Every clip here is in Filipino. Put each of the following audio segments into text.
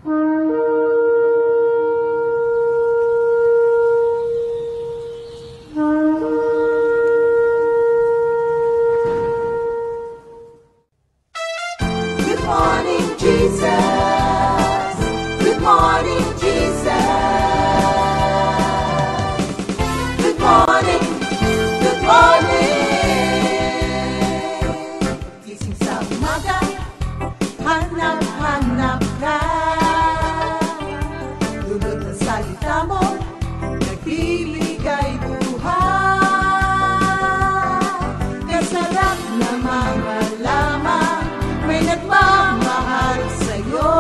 Good morning, Jesus. Good morning, Jesus. Good morning, good morning. Gising sa umaga, hanap-hanap ka. Dulot ng salita mo, nagbibigay buhay. Kasarap na mga lamang, may nagmamahal sa'yo.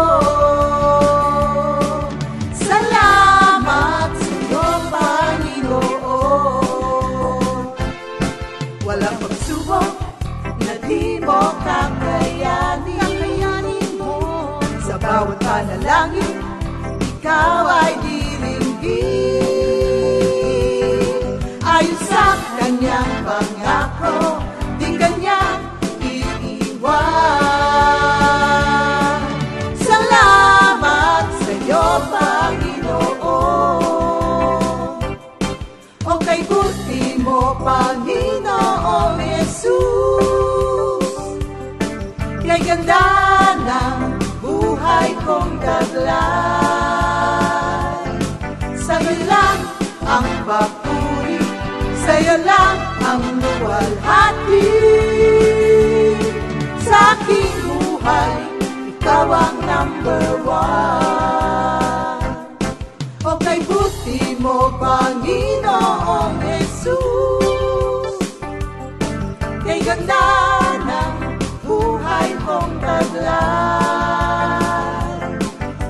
Salamat sa'yo, Panginoon. Walang pagsubok na di mo kakayanin mo. Sa bawat panalangin, ikaw ay diringgin. Ayon sa kanyang pangako, di kanyang iiwan. Salamat sa'yo, Panginoon. O kay buti mo, Panginoong Jesus. Kay ganda ng buhay kong taglay. Sa'yo lang ang papuri, sa'yo lang ang luwalhati. Sa aking buhay, ikaw ang number one. O kay buti mo, Panginoong Jesus. Kay ganda ng buhay kong taglay.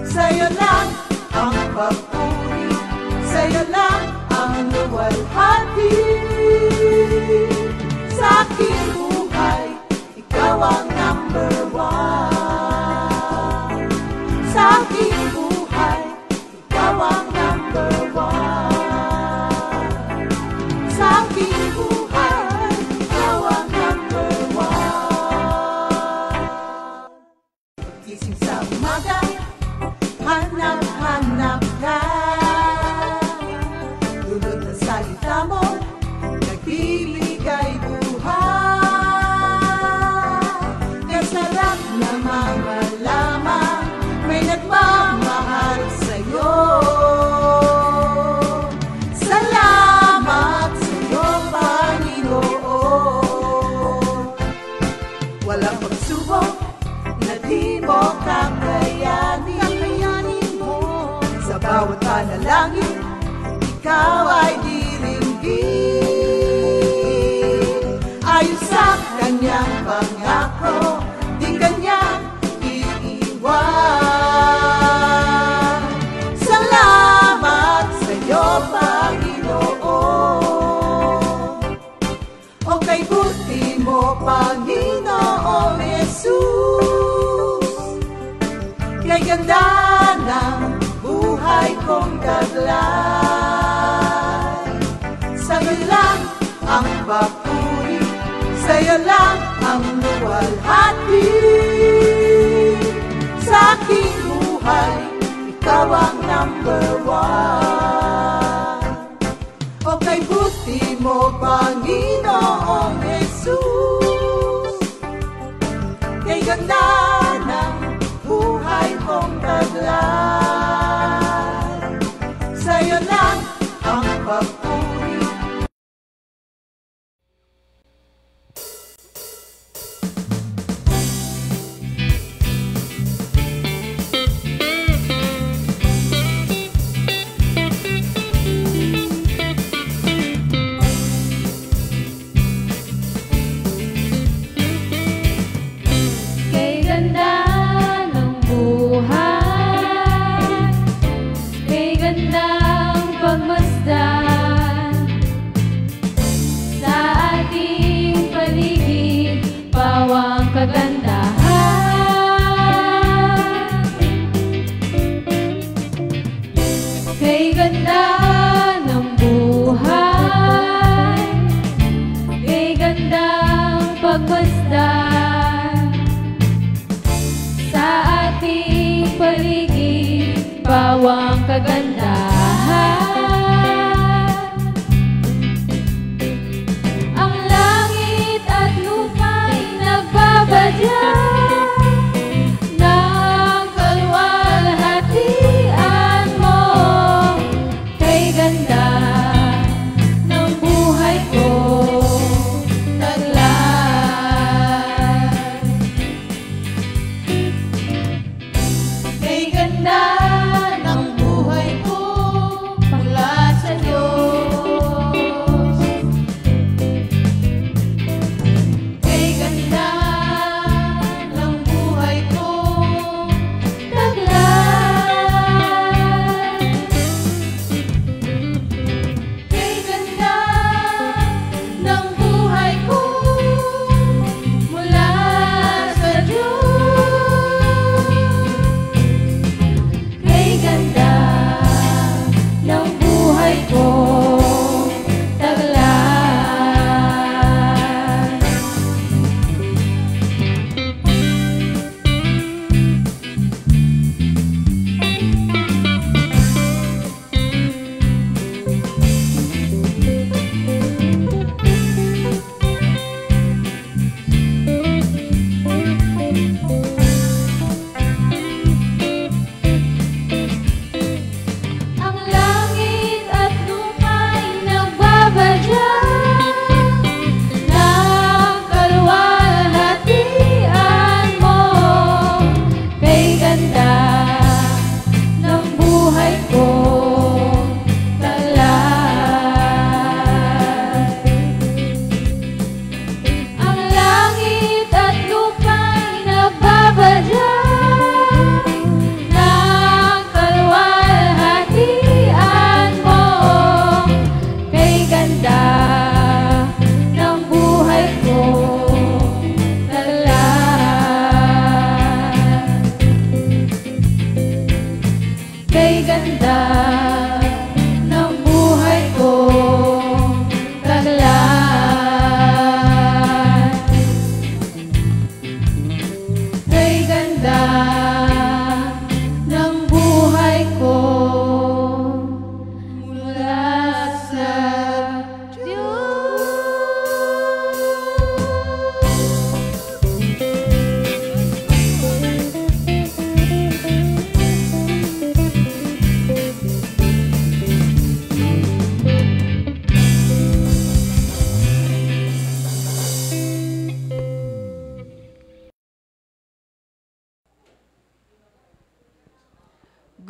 Sa'yo lang ang papuri, sa'yo lang ang luwalhati. Sa aking buhay, ikaw ang number one. Sa aking buhay, ikaw ang number one. Sa aking buhay, ikaw ang number one. Gising sa umaga, hanap-hanap ka. Dulot ng salita mo, nagbibigay buhay. Kasarap na mga lamang, may nagmamahal sa'yo. Salamat sa'yo, Panginoon. Walang pagsubok na di mo kakayanin mo. Sa bawat panalangin, ikaw ay diringgin. Ayon sa kanyang pangako, di kanyang iiwan. Salamat sa'yo, Panginoon. O kay buti mo, Panginoong Jesus. Kay ganda ng buhay kong taglay. Sa'yo lang ang papuri, sa'yo lang ang luwalhati. Sa aking buhay, ikaw ang number one. O kay buti mo, Panginoong Jesus. Kay ganda ng buhay kong taglay. Sa'yo lang ang papuri. Kay ganda ng buhay, kay gandang pagmasdan, sa ating paligid pawang kagandahan. Kay ganda ng buhay, kay gandang pagmasdan, sa ating paligid ginhawang kagandahan. Ang langit at lupa'y nagbabadya ng kaluwalhatian mo. Kay ganda ng buhay ko taglay. Kay ganda ng buhay ko mula sa Diyos. Kay ganda ng buhay ko taglay. Kay ganda ng buhay ko mula sa Diyos. Kay ganda ng buhay ko taglay. Ang langit at lupa'y nagbabadya ng kaluwalhatian mo. Kay ganda ng buhay ko taglay. Ang langit at lupa'y nagbabadya ng kaluwalhatian mo. Kay ganda ng buhay ko taglay. Kay ganda ng buhay ko taglay. Kay ganda ng buhay ko mula sa Diyos.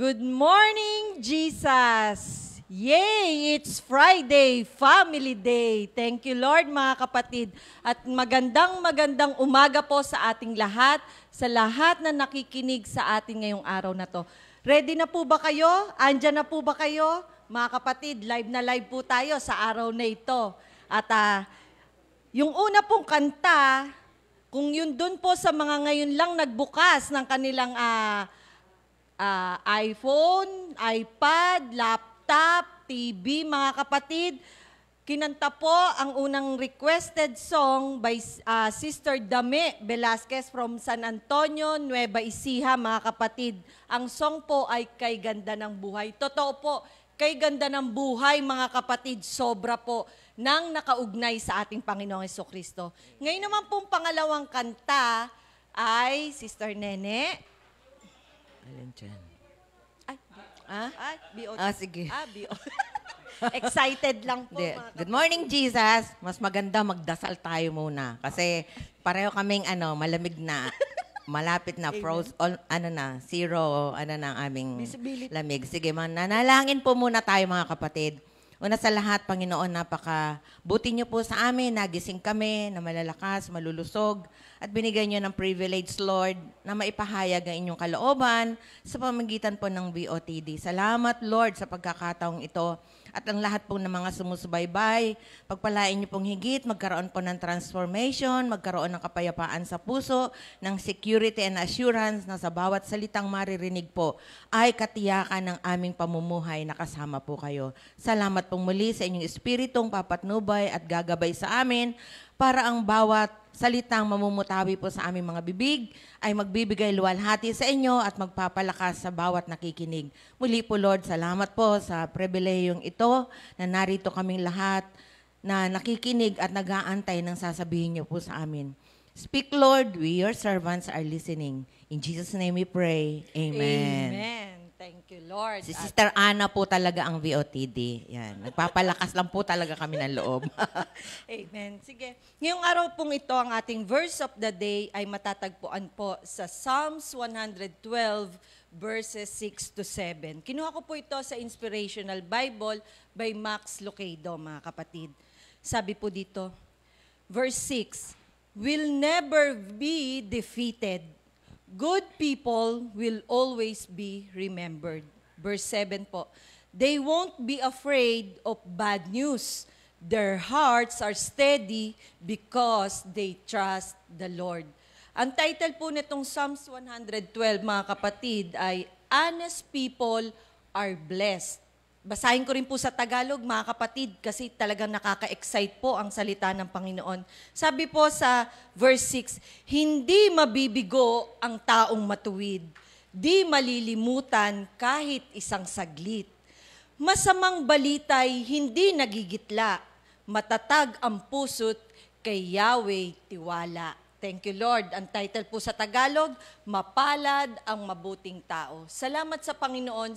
Good morning, Jesus! Yay! It's Friday, Family Day. Thank you, Lord, mga kapatid. At magandang umaga po sa ating lahat, sa lahat na nakikinig sa atin ngayong araw na to. Ready na po ba kayo? Andyan na po ba kayo? Mga kapatid, live na live po tayo sa araw na ito. At yung una pong kanta, kung yun dun po sa mga ngayon lang nagbukas ng kanilang iPhone, iPad, laptop, TV, mga kapatid, kinanta po ang unang requested song by Sister Dame Velasquez from San Antonio, Nueva Ecija, mga kapatid. Ang song po ay Kay Ganda ng Buhay. Totoo po, kay ganda ng buhay, mga kapatid, sobra po nang nakaugnay sa ating Panginoong Jesucristo. Ngayon naman pong pangalawang kanta ay Sister Nene. Alin dyan? BO. Sige. BO. Excited lang po. Hindi. Mga Good morning, Jesus. Mas maganda magdasal tayo muna. Kasi pareho kaming malamig na, malapit na, zero, ang aming Visibility. lamig. Sige, mananalangin po muna tayo, mga kapatid. Una sa lahat, Panginoon, buti niyo po sa amin, nagising kami, na malalakas, malulusog, at binigay niyo ng privilege, Lord, na maipahayag ang inyong kalooban sa pamamagitan po ng BOTD. Salamat, Lord, sa pagkakataong ito. At ang lahat po ng mga sumusubaybay, pagpalain niyo pong higit, magkaroon po ng transformation, magkaroon ng kapayapaan sa puso, ng security and assurance na sa bawat salitang maririnig po ay katiyakan ng aming pamumuhay na kasama po kayo. Salamat pong muli sa inyong espiritong papatnubay at gagabay sa amin para ang bawat salitang mamumutawi po sa aming mga bibig ay magbibigay luwalhati sa inyo at magpapalakas sa bawat nakikinig. Muli po, Lord, salamat po sa pribilehiyong ito na narito kaming lahat na nakikinig at nag-aantay ng sasabihin niyo po sa amin. Speak, Lord, we your servants are listening. In Jesus' name we pray. Amen. Amen. Thank you, Lord. Si Sister Ana po talaga ang VOTD. Yan. Nagpapalakas lang po talaga kami ng loob. Amen. Sige. Ngayong araw pong ito, ang ating verse of the day ay matatagpuan po sa Psalms 112 verses 6 to 7. Kinuha ko po ito sa Inspirational Bible by Max Lucado, mga kapatid. Sabi po dito, verse 6, will never be defeated. Good people will always be remembered. Verse 7 po, they won't be afraid of bad news. Their hearts are steady because they trust the Lord. Ang title po nitong Psalms 112, mga kapatid, ay Honest People Are Blessed. Basahin ko rin po sa Tagalog, mga kapatid, kasi talagang nakaka-excite po ang salita ng Panginoon. Sabi po sa verse 6, hindi mabibigo ang taong matuwid, di malilimutan kahit isang saglit. Masamang balita'y hindi nagigitla, matatag ang puso't kay Yahweh tiwala. Thank you, Lord. Ang title po sa Tagalog, Mapalad ang Mabuting Tao. Salamat sa Panginoon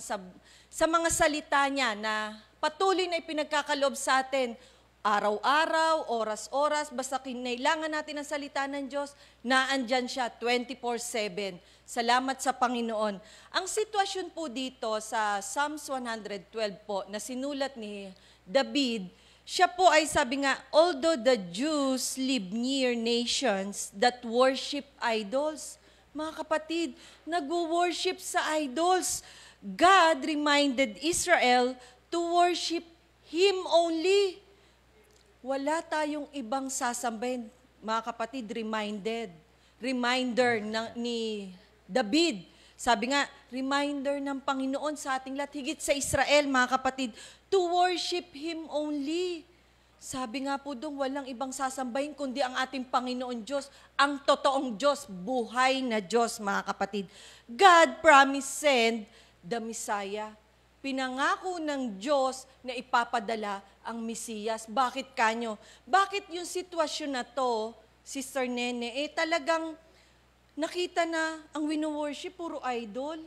sa mga salita niya na patuloy na ipinagkakaloob sa atin. Araw-araw, oras-oras, basta kinailangan natin ang salita ng Diyos, naandyan siya 24/7. Salamat sa Panginoon. Ang sitwasyon po dito sa Psalms 112 po na sinulat ni David, siya po ay sabi nga, although the Jews live near nations that worship idols, mga kapatid, nag-worship sa idols. God reminded Israel to worship Him only. Wala tayong ibang sasambahin, mga kapatid, reminder ni David. Sabi nga, reminder ng Panginoon sa ating lahat, higit sa Israel, mga kapatid, to worship Him only. Sabi nga po doon, walang ibang sasambahin kundi ang ating Panginoon Diyos, ang totoong Diyos, buhay na Diyos, mga kapatid. God promised send the Messiah. Pinangako ng Diyos na ipapadala ang Mesiyas. Bakit kanyo? Bakit yung sitwasyon na to, Sister Nene, talagang nakita na ang wino-worship, puro idol.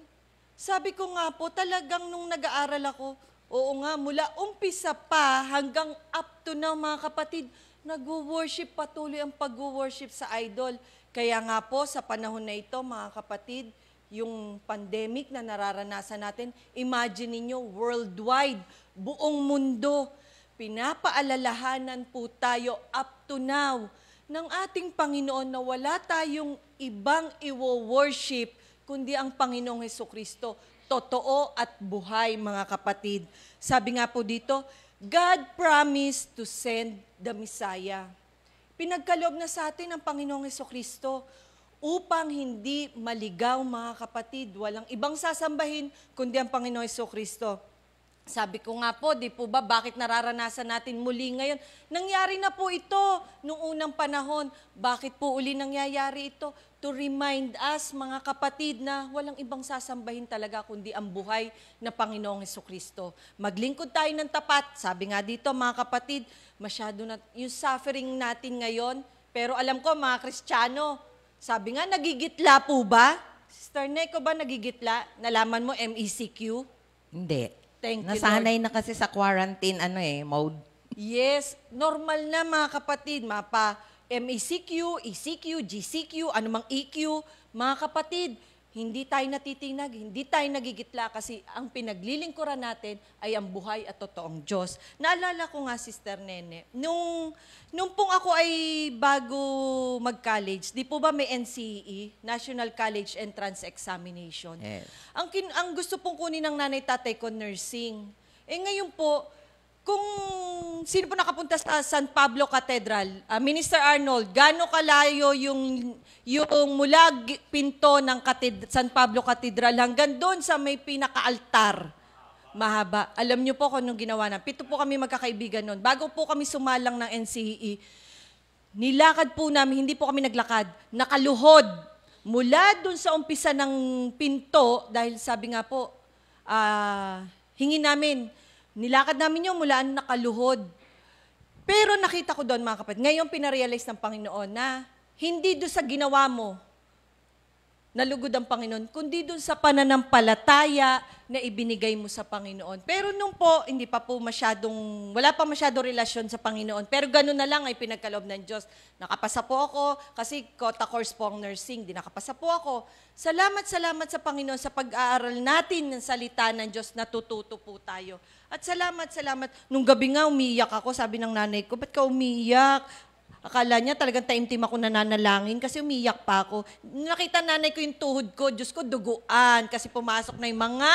Sabi ko nga po, talagang nung nag-aaral ako, oo nga, mula umpisa pa hanggang up to now, mga kapatid, nag-worship, patuloy ang pag-worship sa idol. Kaya nga po, sa panahon na ito, mga kapatid, yung pandemic na nararanasan natin, imagine niyo worldwide, buong mundo, pinapaalalahanan po tayo up to now ng ating Panginoon na wala tayong ibang iwo-worship kundi ang Panginoong Hesukristo. Totoo at buhay, mga kapatid. Sabi nga po dito, God promised to send the Messiah. Pinagkaloob na sa atin ang Panginoong Hesukristo upang hindi maligaw, mga kapatid. Walang ibang sasambahin kundi ang Panginoong Hesukristo. Sabi ko nga po, di po ba, bakit nararanasan natin muli ngayon? Nangyari na po ito noong unang panahon. Bakit po uli nangyayari ito? To remind us, mga kapatid, na walang ibang sasambahin talaga kundi ang buhay na Panginoong Hesukristo. Maglingkod tayo ng tapat. Sabi nga dito, mga kapatid, masyado na yung suffering natin ngayon. Pero alam ko, mga Kristiyano, sabi nga, nagigitla po ba? Sister Neko ba nagigitla? Nalaman mo, MECQ? Hindi. Thank you, Nasanay Lord. na kasi sa quarantine mode. Yes, normal na, mga kapatid. Mapa MECQ, ECQ, GCQ, anumang EQ. Mga kapatid, hindi tayo natitinag, hindi tayo nagigitla kasi ang pinaglilingkuran natin ay ang buhay at totoong Diyos. Naalala ko nga, Sister Nene, nung pong ako ay bago mag-college, di po ba may NCE, National College Entrance Examination? Yes. Ang gusto pong kunin ng nanay-tatay ko, nursing. Ngayon po, kung sino po nakapunta sa San Pablo Cathedral, Minister Arnold, gaano kalayo yung mula pinto ng San Pablo Cathedral hanggang doon sa may pinaka-altar? Mahaba. Alam niyo po kung anong ginawa na. 7 po kami magkakaibigan noon. Bago po kami sumalang ng NCE, nilakad po namin, hindi po kami naglakad, nakaluhod mula dun sa umpisa ng pinto, dahil sabi nga po, hingin namin, nilakad namin yung mula nakaluhod. Pero nakita ko doon mga kapatid, ngayon pinarealize ng Panginoon na hindi doon sa ginawa mo, nalugod ang Panginoon, kundi doon sa pananampalataya na ibinigay mo sa Panginoon. Pero nung po, hindi pa po wala pa masyadong relasyon sa Panginoon. Pero gano'n na lang ay pinagkaloob ng Diyos. Nakapasa po ako, kasi quota course po ang nursing, di nakapasa po ako. Salamat sa Panginoon sa pag-aaral natin ng salita ng Diyos, natututo po tayo. At salamat. Nung gabi nga, umiiyak ako, sabi ng nanay ko, ba't ka umiiyak? Akala niya talagang taimtim ako nananalangin kasi umiyak pa ako. Nakita nanay ko yung tuhod ko, Diyos ko, duguan. Kasi pumasok na yung mga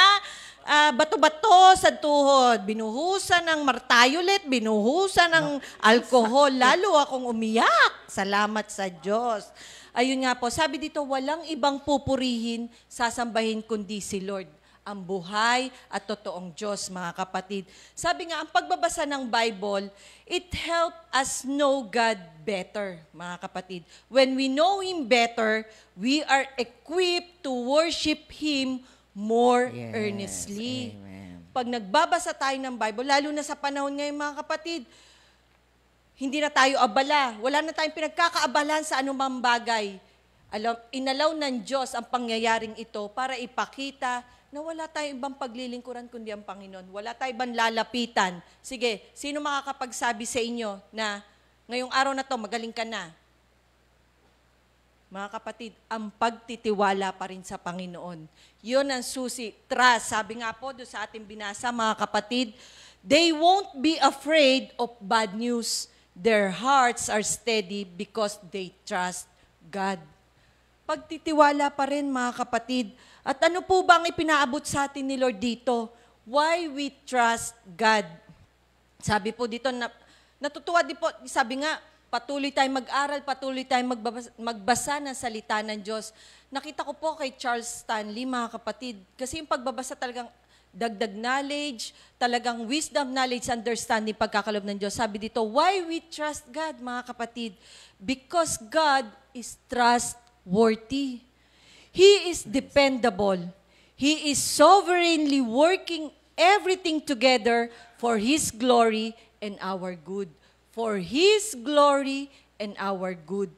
bato-bato sa tuhod. Binuhusan ng martayulet, binuhusan ng alkohol. Lalo akong umiyak. Salamat sa Diyos. Ayun nga po, sabi dito, walang ibang pupurihin, sasambahin kundi si Lord. Ang buhay at totoong Diyos, mga kapatid. Sabi nga, ang pagbabasa ng Bible, it helps us know God better, mga kapatid. When we know Him better, we are equipped to worship Him more earnestly. Amen. Pag nagbabasa tayo ng Bible, lalo na sa panahon ngayon, mga kapatid, hindi na tayo abala. Wala na tayong pinagkakaabalan sa anumang bagay. Inalaw ng Diyos ang pangyayaring ito para ipakita na wala tayong ibang paglilingkuran kundi ang Panginoon. Wala tayong ibang lalapitan. Sige, sino makakapagsabi sa inyo na ngayong araw na to, magaling ka na? Mga kapatid, ang pagtitiwala pa rin sa Panginoon. Yun ang susi. Trust. Sabi nga po doon sa ating binasa, mga kapatid, they won't be afraid of bad news. Their hearts are steady because they trust God. Pagtitiwala pa rin, mga kapatid. At ano po ba ang ipinaabot sa atin ni Lord dito? Why we trust God? Sabi po dito, natutuwa din po, sabi nga, patuloy tayong mag-aral, patuloy tayong magbasa ng salita ng Diyos. Nakita ko po kay Charles Stanley, mga kapatid, kasi yung pagbabasa talagang dagdag knowledge, talagang wisdom, knowledge, understanding, pagkakalob ng Diyos. Sabi dito, why we trust God, mga kapatid? Because God is trustworthy. He is dependable. He is sovereignly working everything together for His glory and our good. For His glory and our good.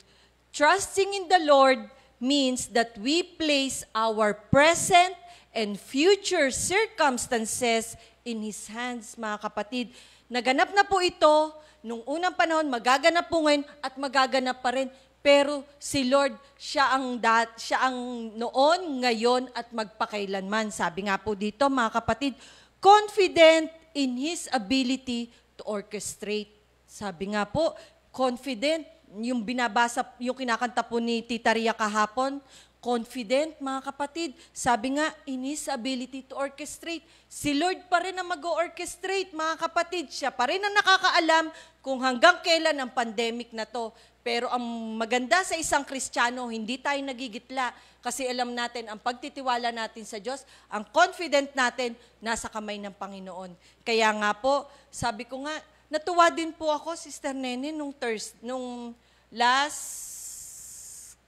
Trusting in the Lord means that we place our present and future circumstances in His hands, mga kapatid. Naganap na po ito nung unang panahon, magaganap po ngayon at magaganap pa rin. Pero si Lord, siya ang noon, ngayon, at magpakailanman. Sabi nga po dito, mga kapatid, confident in His ability to orchestrate. Sabi nga po, confident, yung binabasa, yung kinakanta po ni Tita Ria kahapon, confident, mga kapatid. Sabi nga, in His ability to orchestrate. Si Lord pa rin ang mag-orchestrate, mga kapatid. Siya pa rin ang nakakaalam kung hanggang kailan ang pandemic na to. Pero ang maganda sa isang Kristiyano, hindi tayo nagigitla kasi alam natin, ang pagtitiwala natin sa Diyos, ang confident natin, nasa kamay ng Panginoon. Kaya nga po, sabi ko nga, natuwa din po ako, Sister Nene, nung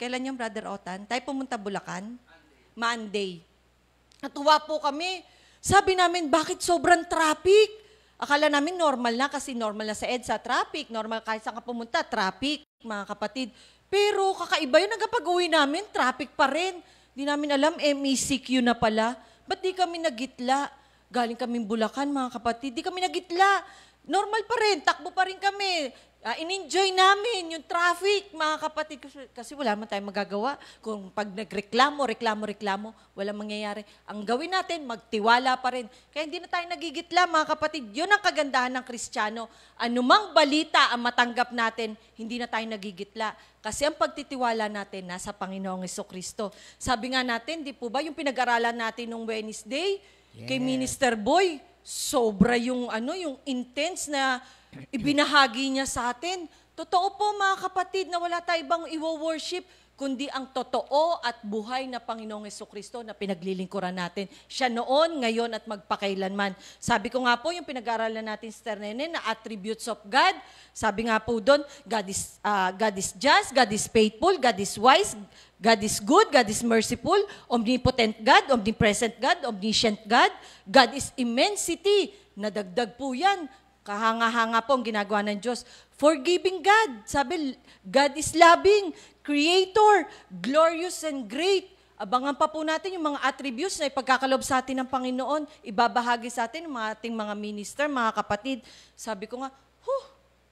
kailan yung Brother Otan? Tayo pumunta Bulacan? Monday. Natuwa po kami. Sabi namin, bakit sobrang traffic? Akala namin normal na kasi normal na sa EDSA, traffic. Normal kahit saan ka pumunta, traffic, mga kapatid. Pero kakaiba yun, nagkapag-uwi namin, traffic pa rin. Di namin alam, MECQ na pala. Ba't di kami nagitla? Galing kami Bulacan, mga kapatid. Di kami nagitla. Normal pa rin, takbo pa rin kami. In-enjoy namin yung traffic, mga kapatid. Kasi wala man tayong magagawa. Kung pag nagreklamo, reklamo, walang mangyayari. Ang gawin natin, magtiwala pa rin. Kaya hindi na tayo nagigitla, mga kapatid. Yun ang kagandahan ng Kristiyano. Anumang balita ang matanggap natin, hindi na tayo nagigitla. Kasi ang pagtitiwala natin nasa Panginoong Jesucristo. Sabi nga natin, di po ba, yung pinag-aralan natin nung Wednesday, kay Minister Boy, sobra yung intense na ibinahagi niya sa atin. Totoo po, mga kapatid, na wala tayo ibang iwo-worship kundi ang totoo at buhay na Panginoong Hesukristo na pinaglilingkuran natin. Siya noon, ngayon at magpakailanman. Sabi ko nga po, yung pinag-aaralan natin, Sister Nene, na attributes of God. Sabi nga po doon, God is just, God is faithful, God is wise, God is good, God is merciful, omnipotent God, omnipresent God, omniscient God. God is immensity. Nadagdag po yan. Kahanga-hanga po ang ginagawa ng Diyos. Forgiving God. Sabi, God is loving, creator, glorious and great. Abangan pa po natin yung mga attributes na ipagkakalob sa atin ng Panginoon. Ibabahagi sa atin ng ating mga minister, mga kapatid. Sabi ko nga,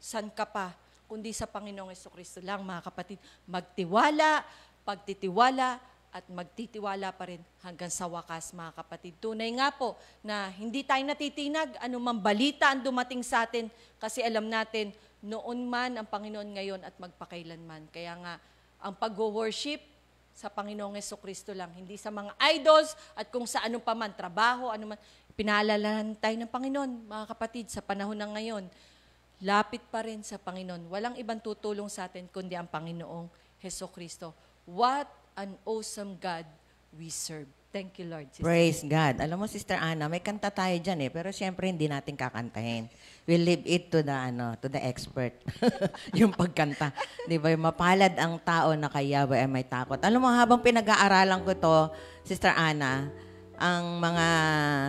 san ka pa? Kundi sa Panginoong Hesukristo lang, mga kapatid. Magtiwala, pagtitiwala, at magtitiwala pa rin hanggang sa wakas, mga kapatid. Tunay nga po na hindi tayo natitinag, anumang balita ang dumating sa atin kasi alam natin, noon man ang Panginoon ngayon at magpakailanman. Kaya nga, ang pag-worship sa Panginoong Hesukristo lang, hindi sa mga idols at kung sa anong paman, trabaho, anuman, pinaalalahan tayo ng Panginoon, mga kapatid, sa panahon ng ngayon. Lapit pa rin sa Panginoon. Walang ibang tutulong sa atin kundi ang Panginoong Hesukristo. What an awesome God we serve. Thank you, Lord. Sister. Praise God. Alam mo, Sister Ana, may kanta tayo dyan pero syempre hindi natin kakantahin. We'll leave it to the expert. Yung pagkanta. Di ba? Yung mapalad ang tao na kaya ba ay may takot. Alam mo, habang pinag-aaralan ko to, Sister Ana, ang mga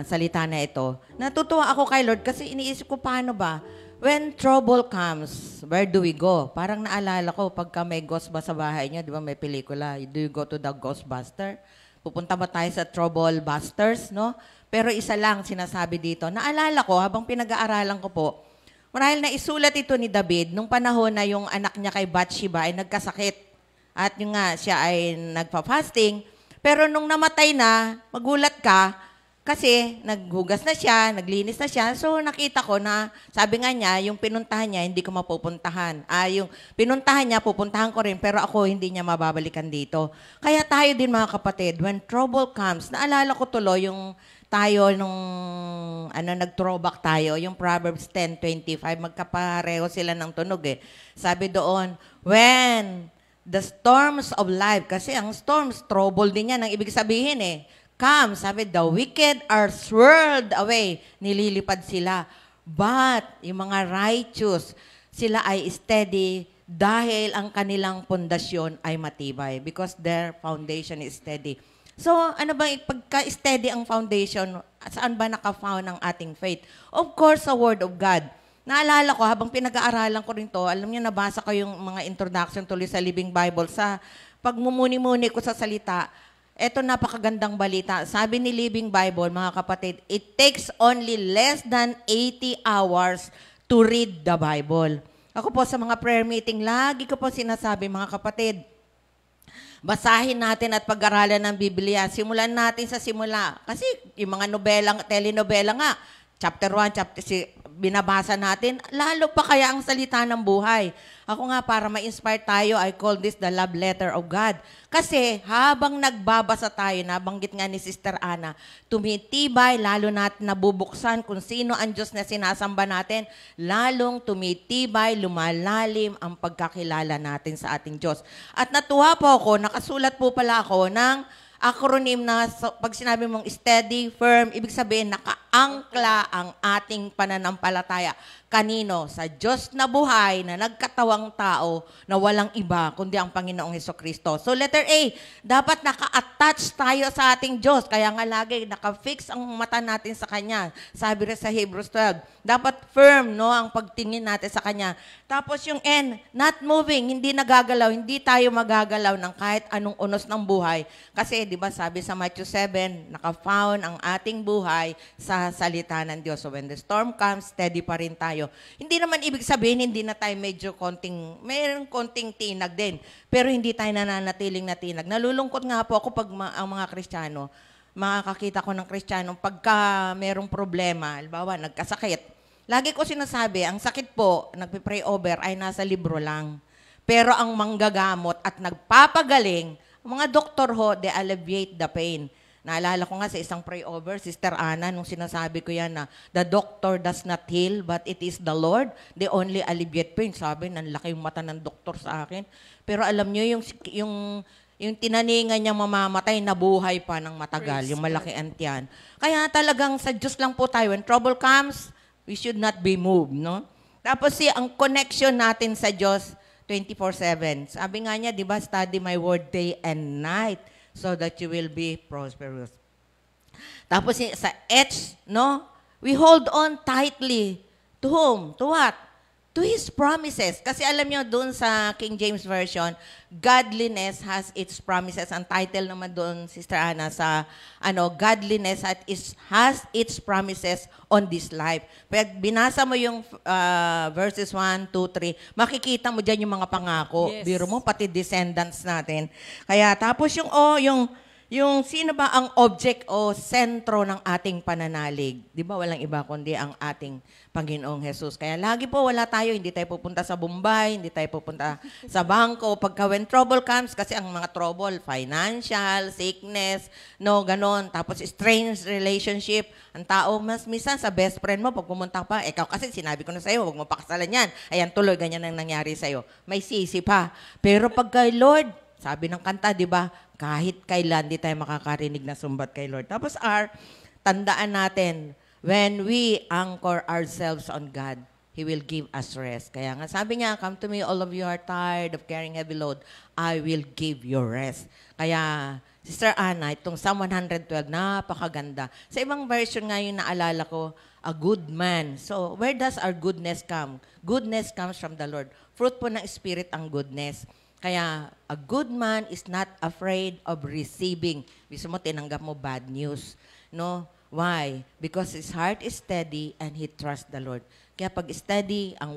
salita na ito, natutuwa ako kay Lord kasi iniisip ko paano ba? When trouble comes, where do we go? Parang naalala ko, pagka may Ghostbuster sa bahay niyo, di ba may pelikula, do you go to the Ghostbuster? Pupunta ba tayo sa Trouble Busters, no? Pero isa lang sinasabi dito. Naalala ko, habang pinag-aaralan ko po, marahil na isulat ito ni David, nung panahon na yung anak niya kay Bathsheba ay nagkasakit. At yung nga, siya ay nagpa-fasting. Pero nung namatay na, magulat ka, kasi naghugas na siya, naglinis na siya. So nakita ko na, sabi nga niya, yung pinuntahan niya, hindi ko mapupuntahan. Yung pinuntahan niya, pupuntahan ko rin, pero ako hindi niya mababalikan dito. Kaya tayo din mga kapatid, when trouble comes, naalala ko tuloy yung tayo nung nag-throwback tayo, yung Proverbs 10:25, magkapareho sila ng tunog eh. Sabi doon, when the storms of life, kasi ang storms, trouble din yan, ang ibig sabihin eh. Come, sabi, the wicked are swirled away. Nililipad sila. But, yung mga righteous, sila ay steady dahil ang kanilang pundasyon ay matibay because their foundation is steady. So, ano ba, pagka-steady ang foundation, saan ba naka-found ang ating faith? Of course, sa Word of God. Naalala ko, habang pinag-aaralan ko rin to, alam niyo, nabasa ko yung mga introduction tuloy sa Living Bible. Sa pagmumuni-muni ko sa salita, eto napakagandang balita. Sabi ni Living Bible, mga kapatid, it takes only less than 80 hours to read the Bible. Ako po sa mga prayer meeting, lagi ko po sinasabi, mga kapatid, basahin natin at pag-aralan ng Biblia. Simulan natin sa simula. Kasi yung mga nobelang, telenovela nga, chapter 1, binabasa natin, lalo pa kaya ang salita ng buhay. Ako nga, para ma-inspire tayo, I call this the love letter of God. Kasi habang nagbabasa tayo, nabanggit nga ni Sister Ana, tumitibay, lalo natin nabubuksan kung sino ang Diyos na sinasamba natin, lalong tumitibay, lumalalim ang pagkakilala natin sa ating Diyos. At natuwa po ako, nakasulat po pala ako ng acronym na pag sinabi mong steady, firm, ibig sabihin nakaangkla ang ating pananampalataya. Kanino? Sa Diyos na buhay na nagkatawang tao na walang iba kundi ang Panginoong Hesukristo. So letter A, dapat naka-attach tayo sa ating Diyos. Kaya nga lagi naka-fix ang mata natin sa Kanya. Sabi rin sa Hebrews 12, dapat firm no ang pagtingin natin sa Kanya. Tapos yung N, not moving, hindi nagagalaw, hindi tayo magagalaw ng kahit anong unos ng buhay. Kasi di ba sabi sa Matthew 7, naka-found ang ating buhay sa salita ng Diyos. So when the storm comes, steady pa rin tayo. Hindi naman ibig sabihin, hindi na tayo medyo mayroong konting tinag din. Pero hindi tayo nananatiling na tinag. Nalulungkot nga po ako pag ang mga Kristiyano, makakakita ko ng Kristiyano, pagka mayroong problema, halimbawa, nagkasakit, lagi ko sinasabi, ang sakit po, nagpipray over, ay nasa libro lang. Pero ang manggagamot at nagpapagaling, ang mga doktor ho, they alleviate the pain. Naalala ko nga sa isang pray-over, Sister Ana, nung sinasabi ko yan na the doctor does not heal, but it is the Lord. They only alleviate pain. Sabi, nanlaki yung mata ng doktor sa akin. Pero alam nyo, yung tinaningan niyang mamamatay, nabuhay pa ng matagal, yung malaki antiyan. Kaya talagang sa Diyos lang po tayo. When trouble comes, we should not be moved, no? Tapos ang connection natin sa Diyos, 24/7. Sabi nga niya, di ba, study my word day and night so that you will be prosperous. Tapos sa H, no? We hold on tightly. To whom? To what? To His promises. Kasi alam nyo, doon sa King James Version, godliness has its promises. Ang title naman doon, Sister Ana, sa godliness has its promises on this life. Pag binasa mo yung verses 1, 2, 3, makikita mo dyan yung mga pangako. Yes. Biro mo, pati descendants natin. Kaya tapos yung sino ba ang object o sentro ng ating pananalig? Di ba walang iba kundi ang ating Panginoong Jesus. Kaya lagi po wala tayo, hindi tayo pupunta sa Bombay, hindi tayo pupunta sa bangko. Pagka when trouble comes, kasi ang mga trouble, financial, sickness, ganon. Tapos strange relationship. Ang tao, mas minsan sa best friend mo, pag pumunta pa, ikaw kasi sinabi ko na sa'yo, huwag mo pakasalan yan. Ayan, tuloy, ganyan ang nangyari sa'yo. May sisi pa. Pero pag kay Lord, sabi ng kanta, di ba, kahit kailan, di tayo makakarinig na sumbat kay Lord. Tapos tandaan natin, when we anchor ourselves on God, He will give us rest. Kaya nga sabi niya, come to me all of you are tired of carrying heavy load, I will give you rest. Kaya, Sister Ana, itong Psalm 112, napakaganda. Sa ibang version nga yung naalala ko, a good man. So, where does our goodness come? Goodness comes from the Lord. Fruit po ng Spirit ang goodness. Kaya, a good man is not afraid of receiving. Bisa mo, tinanggap mo bad news. No? Why? Because his heart is steady and he trusts the Lord. Kaya pag steady ang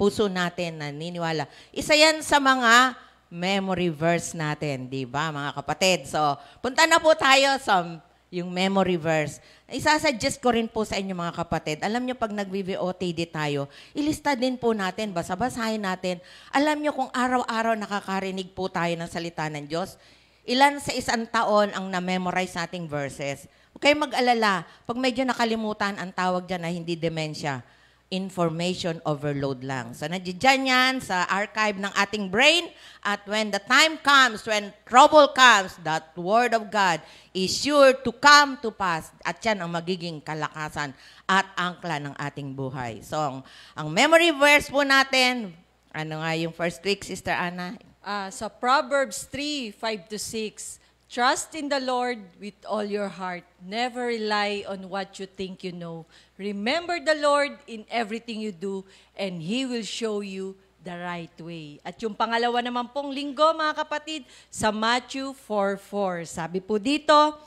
puso natin na niniwala, isa yan sa mga memory verse natin, di ba mga kapatid? So, punta na po tayo sa yung memory verse. Isasuggest ko rin po sa inyo mga kapatid. Alam nyo, pag nag-VOTD tayo, ilista din po natin, basa-basahin natin. Alam nyo kung araw-araw nakakarinig po tayo ng salita ng Diyos, ilan sa isang taon ang na-memorize nating verses. Huwag kayong mag-alala. Pag medyo nakalimutan, ang tawag dyan na hindi dementia. Information overload lang. So, nandiyan yan sa archive ng ating brain. At when the time comes, when trouble comes, that Word of God is sure to come to pass. At yan ang magiging kalakasan at angkla ng ating buhay. So, ang memory verse po natin, ano nga yung first week, Sister Ana? Sa Proverbs 3:5-6, trust in the Lord with all your heart. Never rely on what you think you know. Remember the Lord in everything you do, and He will show you the right way. At yung pangalawa naman pong linggo, mga kapatid, sa Matthew 4:4. Sabi po dito,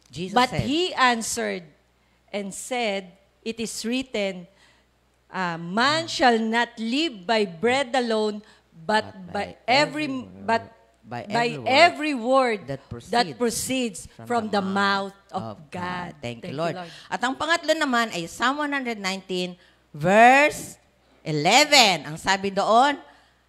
Jesus but said, He answered and said, it is written, man shall not live by bread alone, but by every word that proceeds from the mouth of God. Thank you, Lord. At ang pangatlo naman ay Psalm 119, verse 11. Ang sabi doon,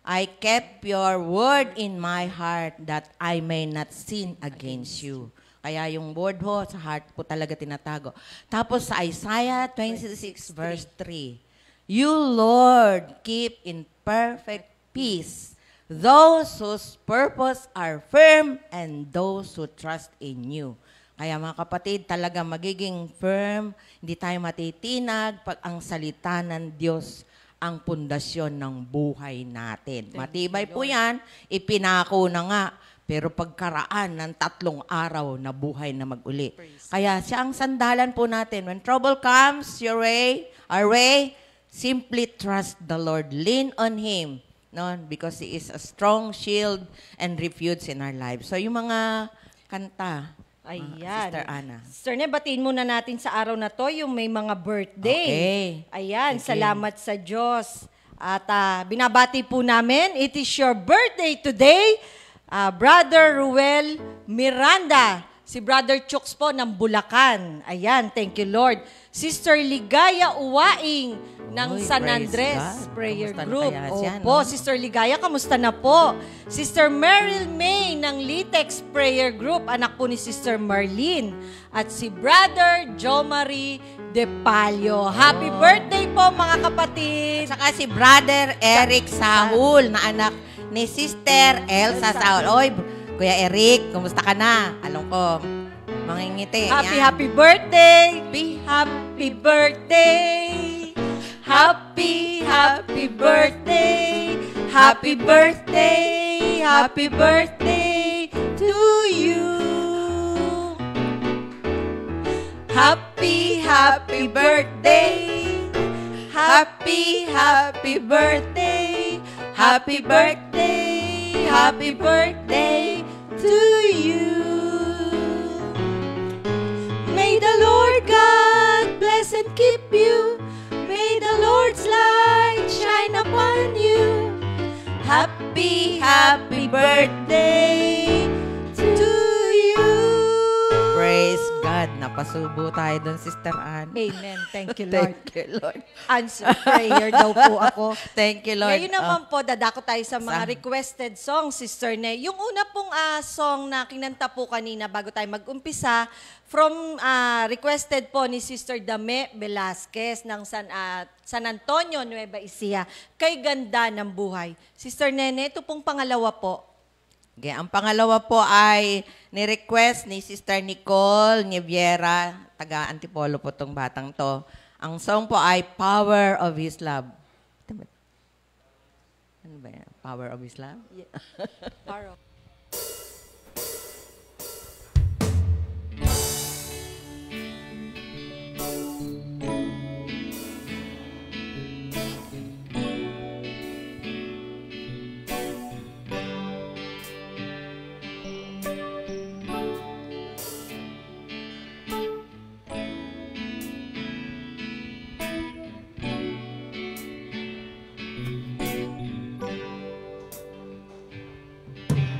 I kept your word in my heart that I may not sin against you. Kaya yung word ho, sa heart po talaga tinatago. Tapos sa Isaiah 26, verse 3, you, Lord, keep in perfect peace those whose purpose are firm and those who trust in you. Kaya mga kapatid, talaga magiging firm, hindi tayo matitinag pag ang salita ng Diyos ang pundasyon ng buhay natin. Matibay po yan, ipinako na nga, pero pagkaraan ng 3 araw na buhay na mag-uli. Kaya siya ang sandalan po natin. When trouble comes our way, simply trust the Lord. Lean on Him. No, because He is a strong shield and refuge in our lives. So, yung mga kanta, Ayan. Sister Ana. Sister Ne, batiin muna natin sa araw na to yung may mga birthday. Okay. Ayan, Okay. salamat sa Diyos. At binabati po namin, it is your birthday today, Brother Ruel Miranda. Si Brother Chooks po ng Bulacan. Ayan, thank you Lord. Sister Ligaya Uwaing ng Uy, San praise Andres God. Prayer Kamusta na Group. kaya siya, Opo, no? Sister Ligaya, kamusta na po? Sister Meryl May ng Litex Prayer Group, anak po ni Sister Marlene. At si Brother Jomari De Palio. Happy birthday po mga kapatid! At saka si Brother Eric Sahul na anak ni Sister Elsa Sahul. Oy, Kuya Eric, kumusta ka na? Alam ko, mangingiti. Happy, Yan. happy birthday! Happy birthday! Happy, happy birthday! Happy birthday! Happy birthday to you! Happy, happy birthday! Happy, happy birthday! Happy birthday! Happy birthday to you! May the Lord God bless and keep you. May the Lord's light shine upon you. Happy, happy birthday to you. Praise God. Napasubo tayo doon, Sister Ann. Amen. Thank you, Lord. Thank you, Lord. Answer prayer daw po ako. Thank you, Lord. Ngayon naman po, dadako tayo sa mga Sa- requested songs, Sister Ne. Yung una pong song na kinanta po kanina bago tayo mag-umpisa, from requested po ni Sister Dame Velasquez ng San Antonio, Nueva Ecija, Kay Ganda ng Buhay. Sister Nene, ito pong pangalawa po. Okay, ang pangalawa po ay ni-request ni Sister Nicole Niviera, taga Antipolo po tong batang to. Ang song po ay Power of His Love. Ano ba yan? Power of His Love?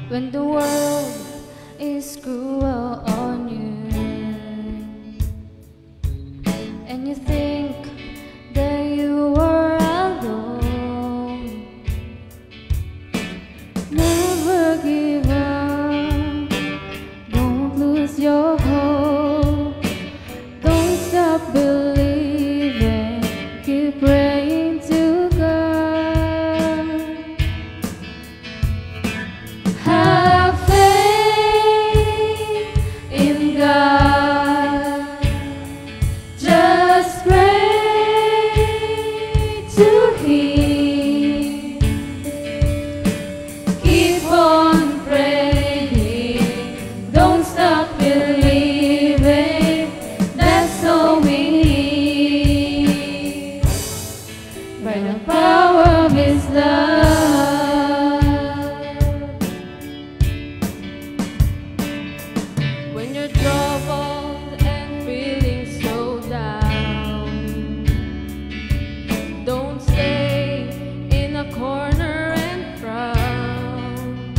When the world is cruel on you and you think that you are alone, never give up, don't lose your hope, don't stop believing, keep praying to God. Have faith in God. Just pray to Him. Keep on praying. Don't stop believing. That's all we need. By the power of His love. When you're troubled and feeling so down, don't stay in a corner and frown.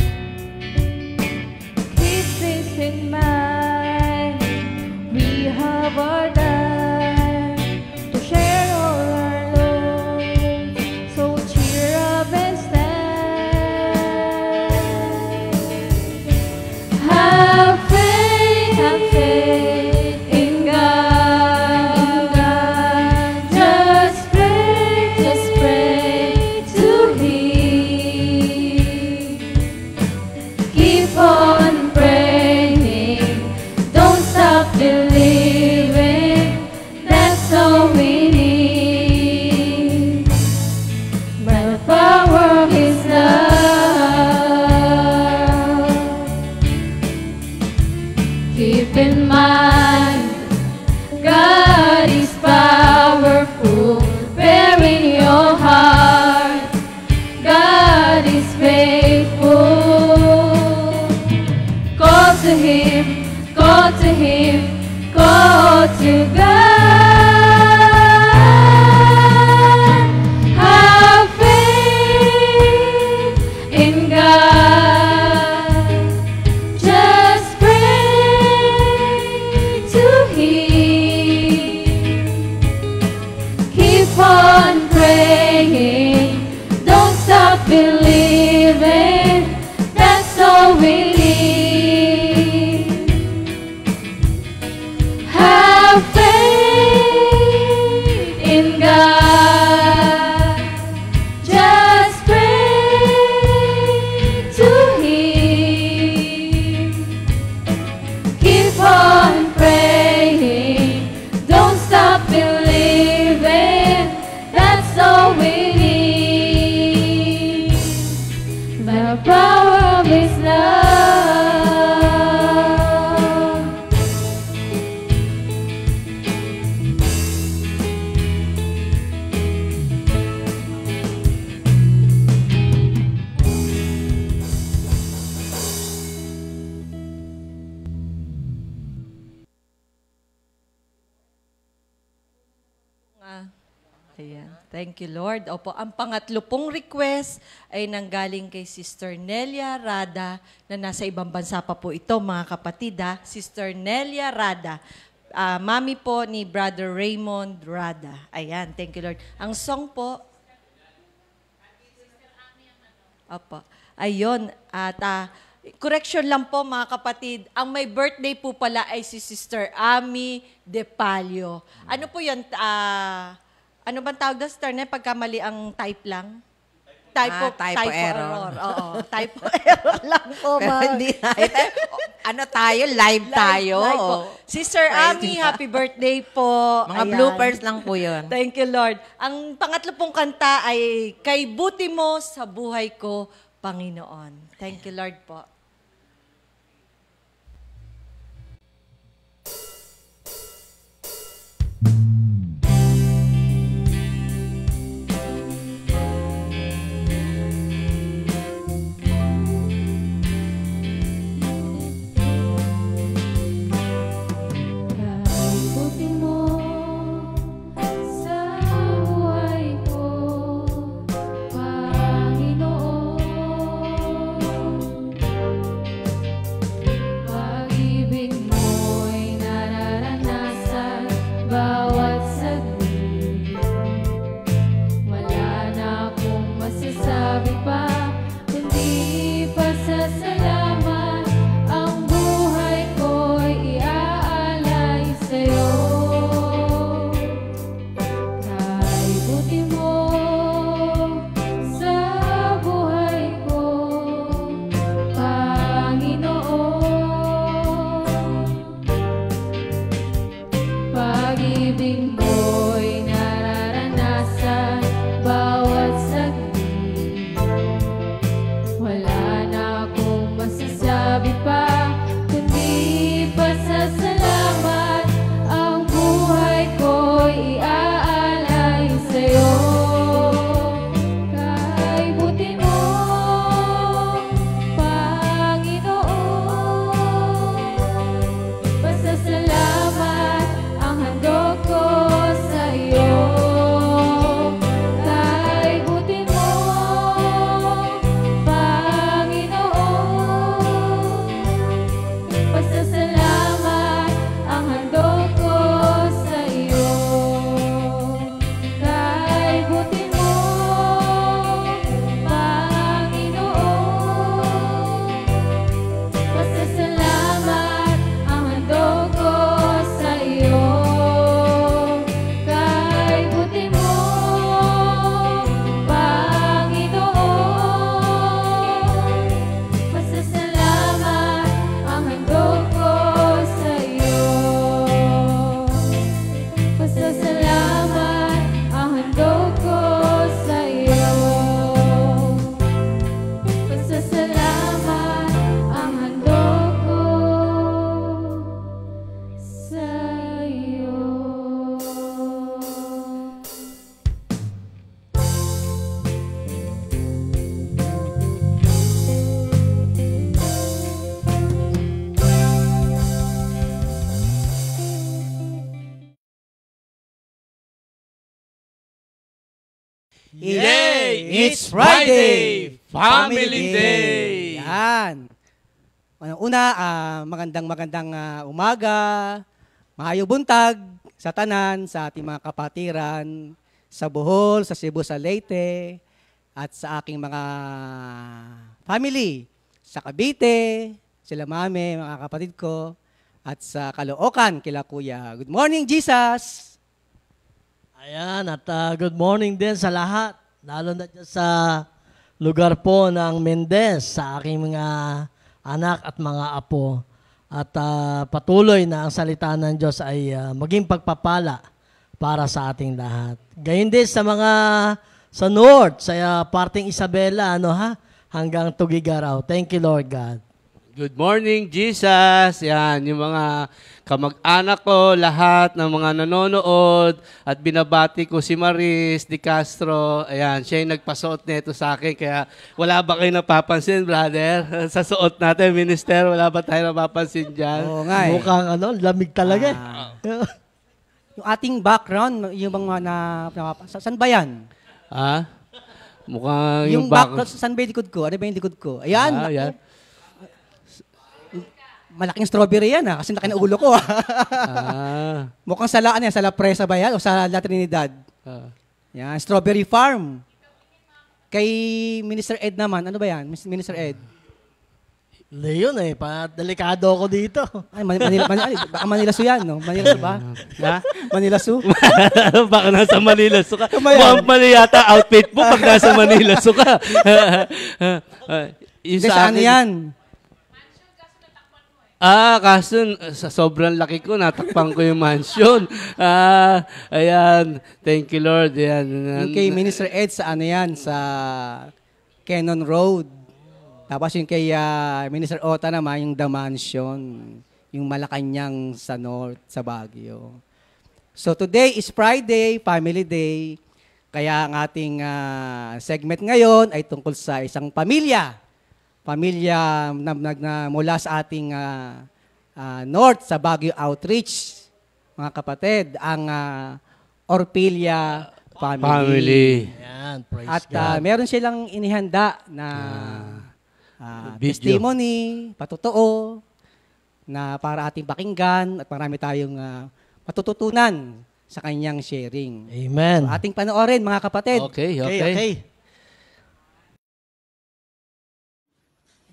the power of His love. Ayan. Thank you, Lord. Opo, ang pangatlo pong request ay nanggaling kay Sister Nelia Rada na nasa ibang bansa pa po ito, mga kapatid. Ha? Sister Nelia Rada. Mami po ni Brother Raymond Rada. Ayan, thank you, Lord. Ang song po, opo, ayun. At correction lang po, mga kapatid, ang may birthday po pala ay si Sister Ami De Palio. Ano po yun? Ano bang tawag doon, Sister Nel? Pagka mali ang type lang? Typo error. Oo, typo error lang po. Pero hindi ano tayo, live tayo. Live po. Sister Ami, happy birthday po. Mga Ayan. bloopers lang po yun. Thank you, Lord. Ang pangatlo pong kanta ay Kay Buti Mo sa Buhay Ko, Panginoon. Thank you, Lord po. Yay! It's Friday! Family Day! Yan. Una, magandang umaga, maayong buntag sa tanan, sa ating mga kapatiran, sa Bohol, sa Cebu, sa Leyte, at sa aking mga family, sa Cavite, sila mami, mga kapatid ko, at sa Caloocan, kila kuya. Good morning, Jesus! Ayan, at good morning din sa lahat, lalo na dyan sa lugar po ng Mendez, sa aking mga anak at mga apo. At patuloy na ang salita ng Diyos ay maging pagpapala para sa ating lahat. Gayun din sa mga sa North, sa parting Isabela, hanggang Tugigaraw. Thank you, Lord God. Good morning, Jesus. Yan, yung mga kamag-anak ko, lahat ng mga nanonood, at binabati ko si Maris Di Castro. Ayan, siya yung nagpasuot nito sa akin. Kaya wala ba kayo napapansin, brother? Sa suot natin, minister, wala ba tayo napapansin dyan? Oo nga eh. Mukhang lamig talaga. Yung ating background, yung mga saan ba yan? Ha? Mukhang Yung background, saan ba yung likod ko? Ano ba yung likod ko? Ayan. Ayan. Malaking strawberry yan kasi laki ng ulo ko. Mukhang sa La Presa ba yan? O sa La Trinidad? Yan, strawberry farm. Kay Minister Ed naman, ano ba yan? Minister Ed? Leon delikado ako dito. Ay, baka Manila Zoo yan, no? Manila Zoo ba? Ha? Manila Zoo? Baka nasa Manila Zoo ka. Kumayan. Mali yata outfit mo pag nasa Manila Zoo ka. Hindi, saan yan? Kaso sa sobrang laki ko, natakpan ko yung mansion. Ayan. Thank you, Lord. Ayan. Yung kay Minister Ed sa yan? Sa Cannon Road. Tapos yung kay Minister Ota naman, yung The Mansion. Yung Malacanang sa North, sa Baguio. So today is Friday, Family Day. Kaya ang ating segment ngayon ay tungkol sa isang pamilya. Pamilya na mula sa ating North, sa Baguio Outreach, mga kapatid, ang Orpilla Family. Ayan, praise At God. meron silang inihanda na testimony, patotoo, na para ating pakinggan at marami tayong matututunan sa kanyang sharing. Amen. So, ating panoorin, mga kapatid. Okay.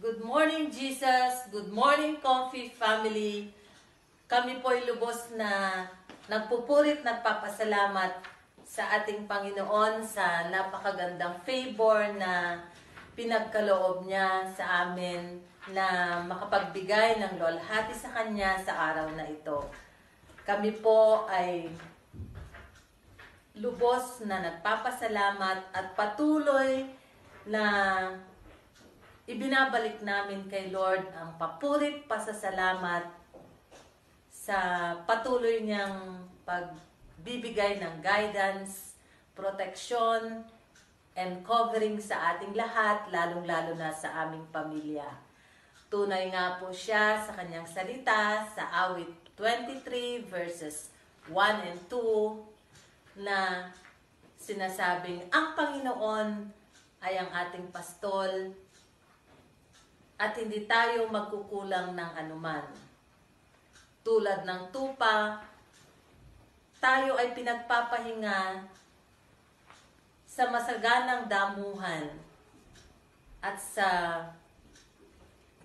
Good morning, Jesus. Good morning, Comfy family. Kami po ay lubos na nagpupurit, nagpapasalamat sa ating Panginoon sa napakagandang favor na pinagkaloob niya sa amin na makapagbigay ng luwalhati sa Kanya sa araw na ito. Kami po ay lubos na nagpapasalamat at patuloy na ibinabalik namin kay Lord ang papurit pasasalamat sa patuloy niyang pagbibigay ng guidance, protection, and covering sa ating lahat, lalong-lalo na sa aming pamilya. Tunay nga po siya sa kanyang salita sa awit 23 verses 1 and 2 na sinasabing, ang Panginoon ay ang ating pastol at hindi tayo magkukulang ng anuman. Tulad ng tupa, tayo ay pinagpapahinga sa masaganang damuhan at sa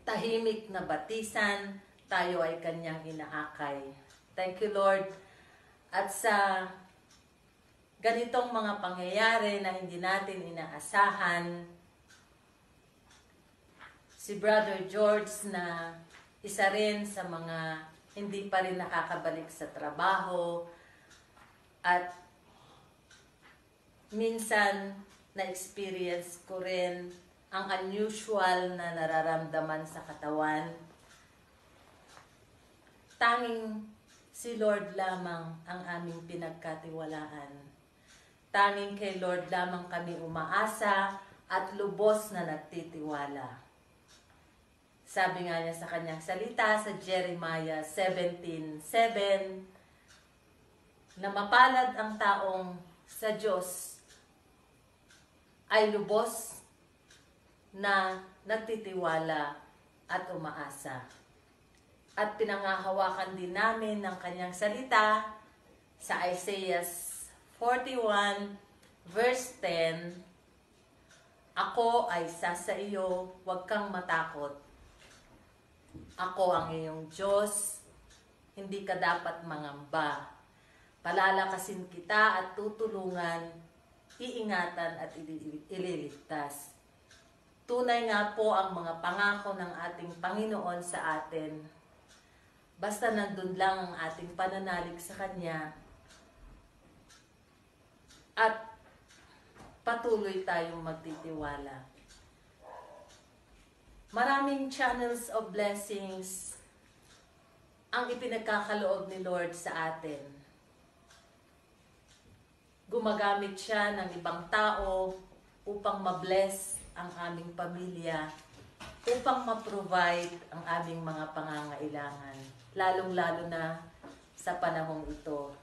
tahimik na batisan, tayo ay kanyang inaakay. Thank you, Lord. At sa ganitong mga pangyayari na hindi natin inaasahan, si Brother George na isa rin sa mga hindi pa rin nakakabalik sa trabaho at minsan na-experience ko rin ang unusual na nararamdaman sa katawan. Tanging si Lord lamang ang aming pinagkatiwalaan. Tanging kay Lord lamang kami umaasa at lubos na nagtitiwala. Sabi nga niya sa kanyang salita sa Jeremiah 17:7 na mapalad ang taong sa Diyos ay lubos na nagtitiwala at umaasa. At pinangahawakan din namin ng kanyang salita sa Isaiah 41 verse 10, ako ay sa iyo, huwag kang matakot. Ako ang iyong Diyos, hindi ka dapat mangamba. Palalakasin kita at tutulungan, iingatan at ililigtas. Tunay nga po ang mga pangako ng ating Panginoon sa atin. Basta nandun lang ang ating pananalig sa Kanya at patuloy tayong magtitiwala. Maraming channels of blessings ang ipinagkakaloob ni Lord sa atin. Gumagamit siya ng ibang tao upang ma-bless ang aming pamilya, upang ma-provide ang aming mga pangangailangan, lalong-lalo na sa panahong ito.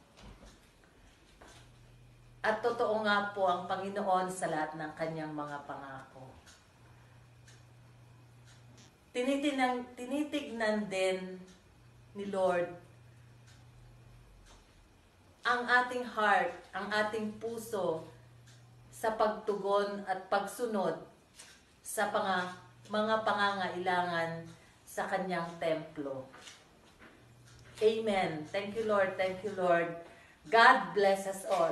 At totoo nga po ang Panginoon sa lahat ng kanyang mga pangako. Tinitignan din ni Lord ang ating heart, ang ating puso sa pagtugon at pagsunod sa mga pangangailangan sa kanyang templo. Amen. Thank you, Lord. Thank you, Lord. God bless us all.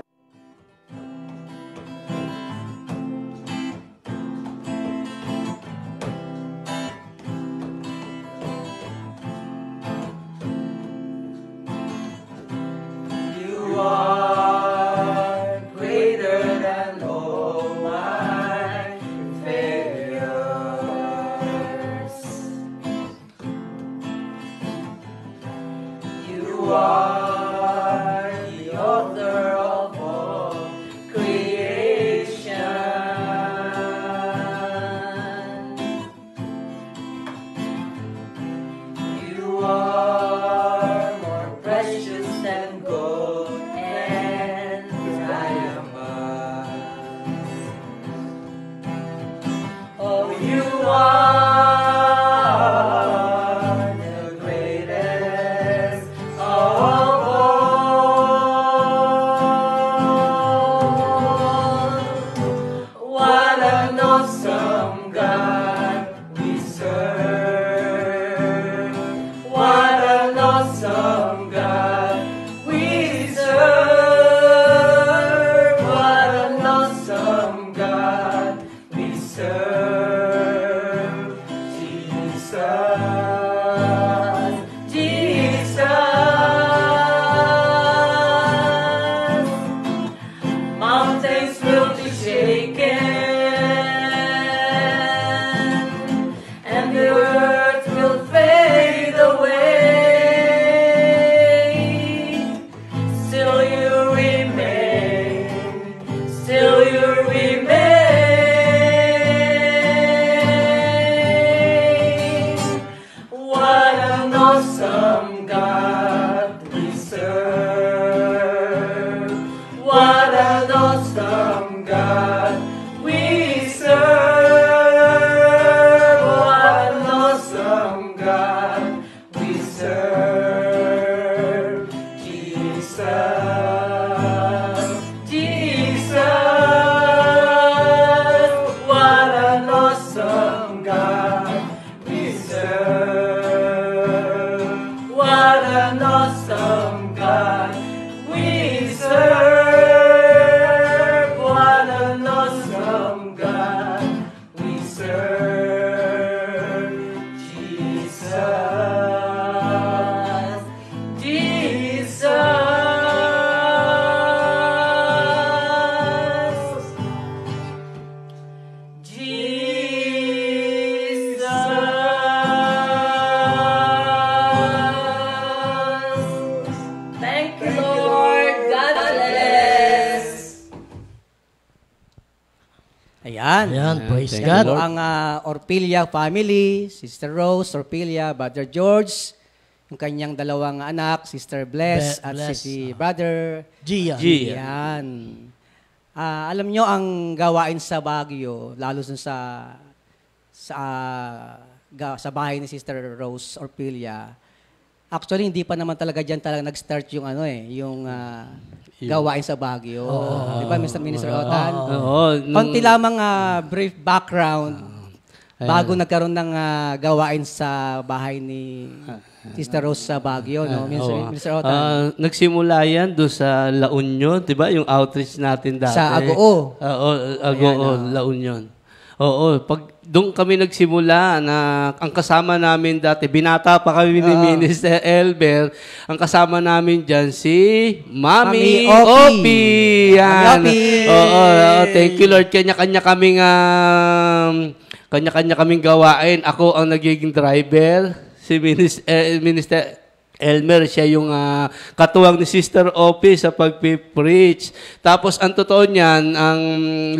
Ayan, praise Thank God. you, Lord. Ang Orpilla family, Sister Rose, Orpilla, Brother George, yung kanyang dalawang anak, Sister Bless, at si Brother Gia. Gian. Alam nyo, ang gawain sa Baguio, lalo sa bahay ni Sister Rose Orpilla, actually, hindi pa naman talaga dyan talaga nag-start yung gawain sa Baguio. Di ba, Mr. Minister Otan? Konti lamang brief background bago nagkaroon ng gawain sa bahay ni Sister Rose sa Baguio, no? Minister Otan. Nagsimula yan doon sa La Union, di ba? Yung outreach natin dati. Sa Agoo. Agoo, La Union. Oo, pag doon kami nagsimula na ang kasama namin dati, binata pa kami ni Minister Elber, ang kasama namin dyan si Mami Opie. Yan. Oo, thank you Lord. Kanya-kanya kaming kanya-kanya kaming gawain. Ako ang nagiging driver. Si Minister Elmer, siya yung katuwang ni Sister Opie sa pag-preach. Tapos ang totoo niyan, ang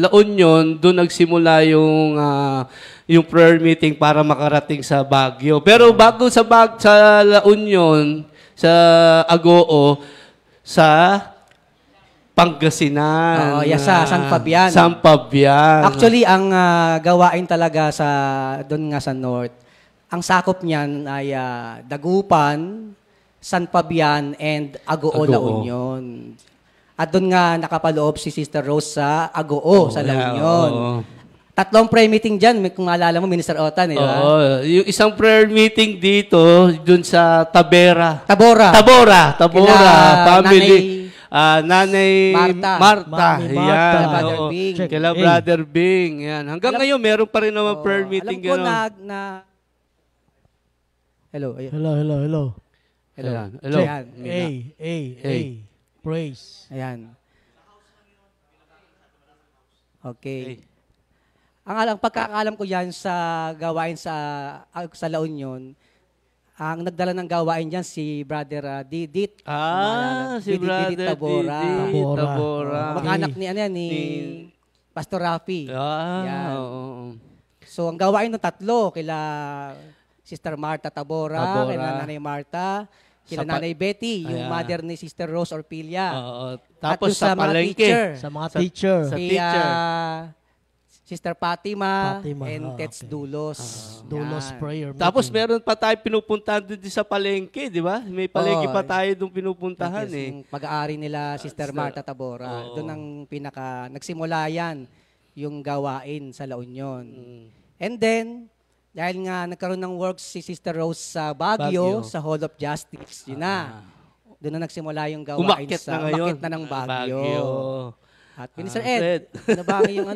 La Union, doon nagsimula yung prayer meeting para makarating sa Baguio. Pero bago sa La Union, sa Agoo, sa Pangasinan. Sa San Fabian. San Fabian. Actually, ang gawain talaga doon nga sa North, ang sakop niyan ay Dagupan, San Fabian, and Agoo, La Union. At doon nga nakapaloob si Sister Rose sa Agoo, sa La Union. Tatlong prayer meeting dyan, kung maalala mo, Minister Otan, di ba? Oo. Yung isang prayer meeting dito, dun sa Tabora. Family. Nanay Marta. Mami Yan. Marta. Brother Oo. Bing. Kila Brother Bing. Yan. Hanggang ngayon, meron pa rin naman prayer meeting. Alam ko gano'n. Hello. Ayun. Hello. Ayan. Hello. Ayan. Praise. Ayan. Okay. Ang pagkakaalam ko yan sa gawain sa La Union, ang nagdala ng gawain dyan si Brother Didit. Si Brother Didit Tabora. Tabora. Mag-anak ni Pastor Rafi. Yan. Oo. So, ang gawain ng tatlo, kila Sister Marta Tabora, kila Nanay Marta, kila Nanay Betty, yung mother ni Sister Rose Orpilia. Tapos sa mga teacher. Sa mga teacher. Sister Fatima and okay. Tets Dulos. Dulos prayer meeting. Tapos meron pa tayo pinupuntahan din sa palengke, di ba? May palengke pa tayo doon pinupuntahan Yung pag-aari nila Sister Marta Tabora. Doon ang nagsimula yan, yung gawain sa La Union. And then, dahil nga nagkaroon ng works si Sister Rose sa Baguio, sa Hall of Justice, yun na. Doon na nagsimula yung gawain umakyat na ng Baguio. At Minister Ed, ano ba yung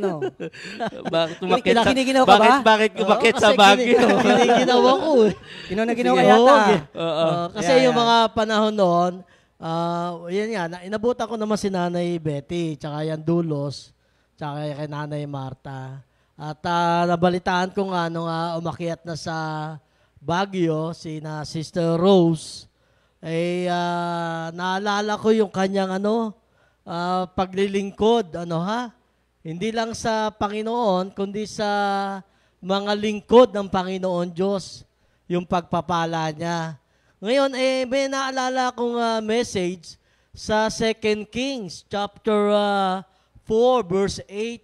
Bakit umakyat Kiniginaw ka ba? Bakit umakyat sa Baguio? Kiniginawa ko. Ginawa yata. Kasi yung mga panahon noon, yan nga, inabutan ko naman si Nanay Betty, tsaka yan Dulos, tsaka kay Nanay Marta. At nabalitaan ko nga nung umakyat na sa Baguio, na Sister Rose, naalala ko yung kanyang paglilingkod, hindi lang sa Panginoon, kundi sa mga lingkod ng Panginoon Diyos, yung pagpapala niya. Ngayon, may naalala kong message sa 2 Kings, chapter 4, verse 8.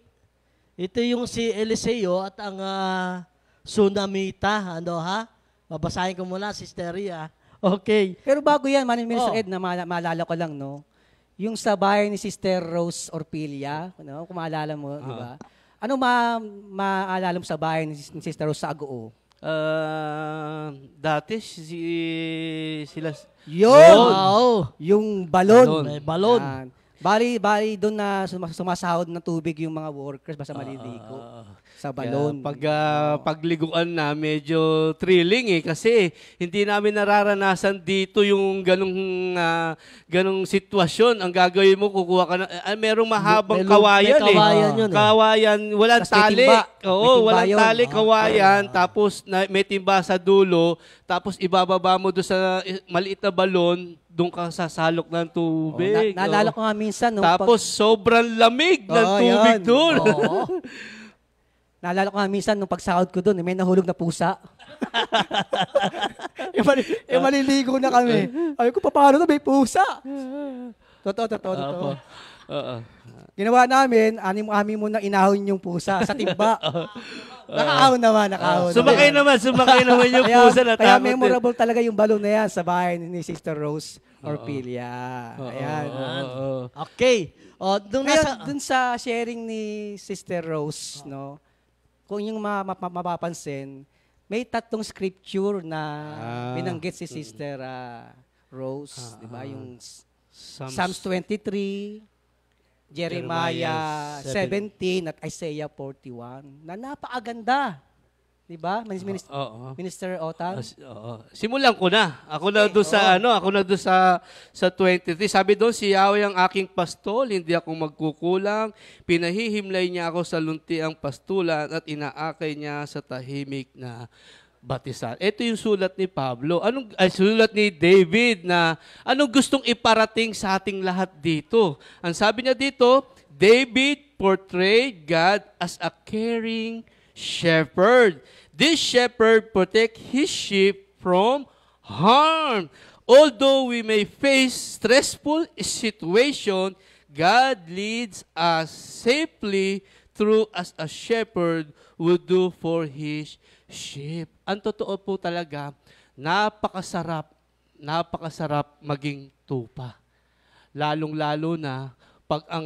Ito yung si Eliseo at ang Sunamita. Babasahin ko muna, Sister Ria. Okay. Pero bago yan, Minister Ed, maalala ko lang, no? Yung sa bahay ni Sister Rose Orpilia, kung maalala mo, di ba? Ano maalala mo sa bahay ni Sister Rose sa Agoo? Dati sila... Yun! Wow. Yung balon. May balon. Yan. Bali doon na sumasahod ng tubig yung mga workers basta maliligo sa balon. Pagliguan na medyo thrilling kasi hindi namin nararanasan dito yung ganong sitwasyon. Ang gagawin mo, kukuha ka na, merong mahabang kawayan kawayan, walang tali. Walang tali, kawayan, tapos may timba sa dulo, tapos ibababa mo doon sa maliit na balon, doon ka sasalok ng tubig. Naalala ko nga minsan. Tapos sobrang lamig ng tubig doon. Naalala ko nga minsan nung pagsahod ko doon, may nahulog na pusa. Maliligo na kami. Ay ko, paano na may pusa? Totoo. Ginawa namin, anim mo nang inahon yung pusa sa timba. Nakaahon naman. Sumakay naman yung pusa na Kaya memorable talaga yung balon na yan sa bahay ni Sister Rose Orpilia. Ayan. Okay. Dun sa sharing ni Sister Rose, no, kung yung mapapansin, may tatlong scripture na binanggit si Sister Rose. Diba? Yung Psalms 23, Jeremiah 17 at Isaiah 41 na napakaganda. Di ba? Oo. Minister Otan? Oo. Simulan ko na. Ako na doon sa ako na doon sa 23. Sabi doon, si Yahweh ang aking pastol, hindi ako magkukulang. Pinahihimlay niya ako sa luntiang pastulan at inaakay niya sa tahimik na batisan. Ito yung sulat ni Pablo. Sulat ni David na anong gustong iparating sa ating lahat dito? Ang sabi niya dito, David portrayed God as a caring shepherd. This shepherd protect his sheep from harm. Although we may face stressful situation, God leads us safely through as a shepherd would do for his sheep. Ang totoo po talaga, napakasarap maging tupa. Lalong-lalo na pag ang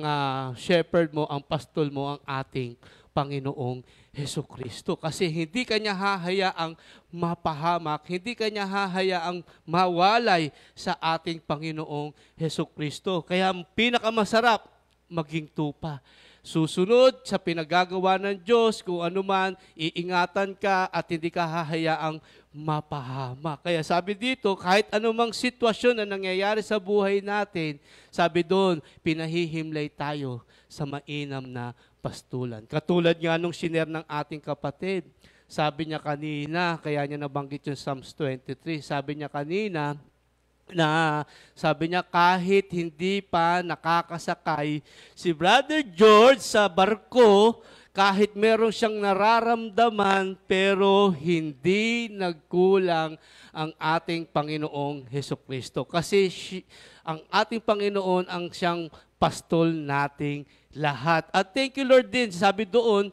shepherd mo, ang pastol mo, ang ating Panginoong Hesukristo. Kasi hindi kanya hahayaang mapahamak, hindi kanya hahayaang mawalay sa ating Panginoong Hesukristo. Kaya ang pinakamasarap, maging tupa. Susunod sa pinagagawa ng Diyos, kung ano man, iingatan ka at hindi ka hahayaang mapahamak. Kaya sabi dito, kahit anumang sitwasyon na nangyayari sa buhay natin, sabi doon, pinahihimlay tayo sa mainam na pastulan. Katulad nga nung shiner ng ating kapatid, sabi niya kanina, kaya niya nabanggit yung Psalms 23, sabi niya kanina, sabi niya kahit hindi pa nakakasakay si Brother George sa barko, kahit meron siyang nararamdaman, pero hindi nagkulang ang ating Panginoong Hesukristo. Kasi ang ating Panginoon ang siyang pastol nating lahat. At thank you Lord din, sabi doon,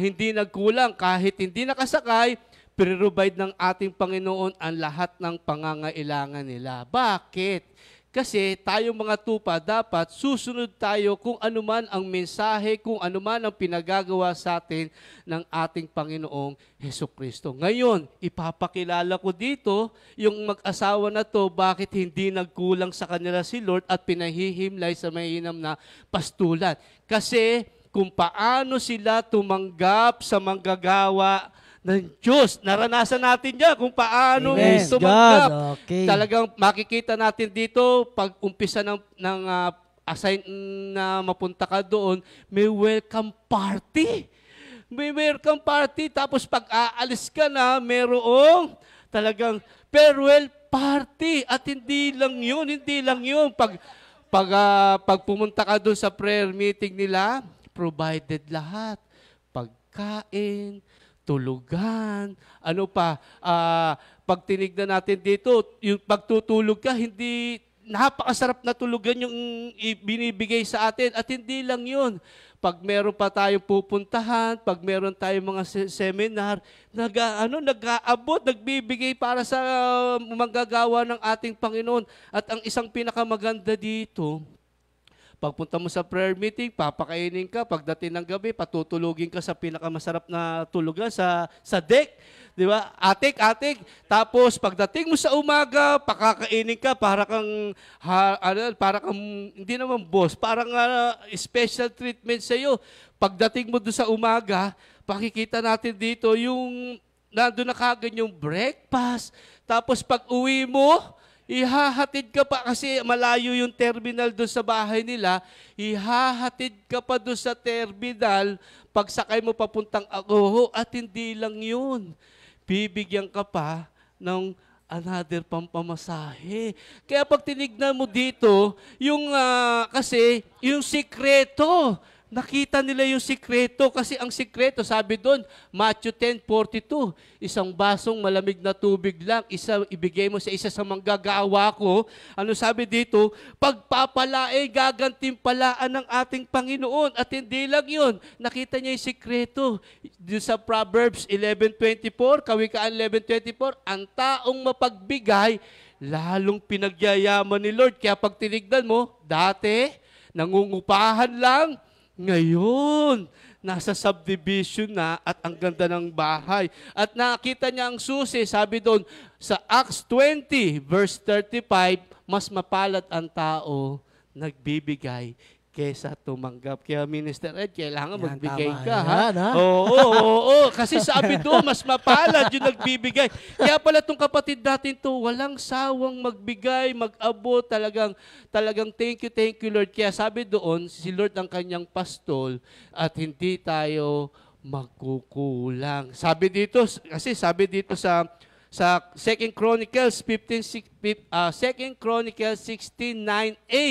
hindi nagkulang kahit hindi nakasakay, provide ng ating Panginoon ang lahat ng pangangailangan nila. Bakit? Kasi tayo mga tupa, dapat susunod tayo kung anuman ang mensahe, kung anuman ang pinagagawa sa atin ng ating Panginoong Hesukristo. Ngayon, ipapakilala ko dito yung mag-asawa na to, bakit hindi nagkulang sa kanila si Lord at pinahihimlay sa mainam na pastulan. Kasi kung paano sila tumanggap sa manggagawa ng Diyos. Naranasan natin yan kung paano tumanggap. Okay. Talagang makikita natin dito, pag umpisa ng assign na mapunta ka doon, may welcome party. May welcome party. Tapos pag aalis ka na, mayroong talagang farewell party. At hindi lang yun. Pag pumunta ka doon sa prayer meeting nila, provided lahat. Pagkain, tulugan, pag tinignan natin dito, yung pagtutulog ka, hindi, napakasarap na tulugan yung binibigay sa atin. At hindi lang yun. Pag meron pa tayong pupuntahan, pag meron tayong mga seminar, nag-aabot, nagbibigay para sa manggagawa ng ating Panginoon. At ang isang pinakamaganda dito, pagpunta mo sa prayer meeting, papakainin ka. Pagdating ng gabi, patutulugin ka sa pinakamasarap na tulugan sa deck. Di ba? Atik. Tapos pagdating mo sa umaga, pakakainin ka para kang hindi naman boss, parang special treatment sa iyo. Pagdating mo doon sa umaga, pakikita natin dito yung nandun na kagad yung breakfast. Tapos pag uwi mo, ihahatid ka pa kasi malayo yung terminal doon sa bahay nila. Ihahatid ka pa doon sa terminal pagsakay mo papuntang Agoho. At hindi lang yun. Bibigyan ka pa ng another pampamasahe. Kaya pag tinignan mo dito, kasi yung sikreto, nakita nila yung sikreto kasi ang sikreto, sabi doon, Matthew 10:42, isang basong malamig na tubig lang, ibigay mo sa isa sa manggagawa ko. Ano sabi dito? Pagpapalain, gagantimpalaan ng ating Panginoon. At hindi lang yun, nakita niya yung sikreto. Doon sa Proverbs 11:24, Kawikaan 11:24, ang taong mapagbigay, lalong pinagyayaman ni Lord. Kaya pag tinignan mo, dati, nangungupahan lang, ngayon, nasa subdivision na at ang ganda ng bahay. At nakita niya ang susi, sabi doon, sa Acts 20, verse 35, mas mapalad ang tao nagbibigay kesa tumanggap. Kaya Minister Ed, kailangan Yan, magbigay tama. ka, ha? Yan, ha? Oo. Kasi sabi doon, mas mapalad yung nagbibigay. Kaya pala itong kapatid natin to, walang sawang magbigay, mag-abot, talagang thank you Lord. Kaya sabi doon, si Lord ang kanyang pastol at hindi tayo magkukulang. Sabi dito sa 2 Chronicles 16:9a,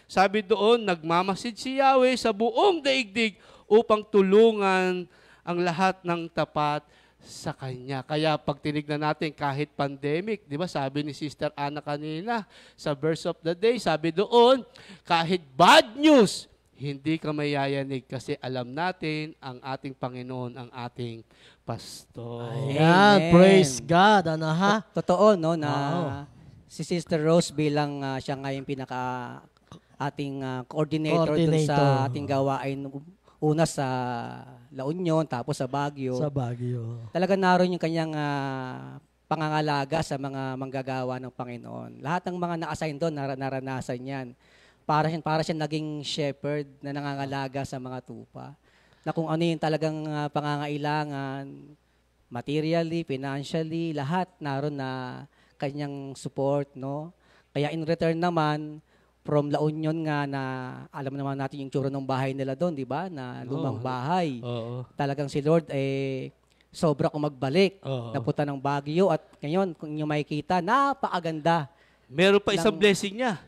sabi doon, nagmamasid si Yahweh sa buong daigdig upang tulungan ang lahat ng tapat sa Kanya. Kaya pag tinignan natin kahit pandemic, di ba sabi ni Sister Ana kanina sa verse of the day, sabi doon, kahit bad news, hindi ka mayayanig kasi alam natin ang ating Panginoon, ang ating pastor. Ayan, praise God. Ano ha? Totoo, no, na Oo. si Sister Rose bilang siya nga yung ating coordinator dun Coordinator. sa ating gawain. Una sa La Union, tapos sa Baguio. Sa Baguio. Talaga naroon yung kanyang pangangalaga sa mga manggagawa ng Panginoon. Lahat ng mga na-assign doon, naranasan yan. Para siya naging shepherd na nangangalaga sa mga tupa. Na kung ano yung talagang pangangailangan, materially, financially, lahat naroon na kanyang support, no? Kaya in return naman, from La Union nga na alam naman natin yung tsura ng bahay nila doon, di ba? Na lumang bahay. Oo. Talagang si Lord sobra kung magbalik. Oo. Napunta ng Baguio at ngayon, kung inyo makikita, napakaganda. Meron pa isang Ng- blessing niya.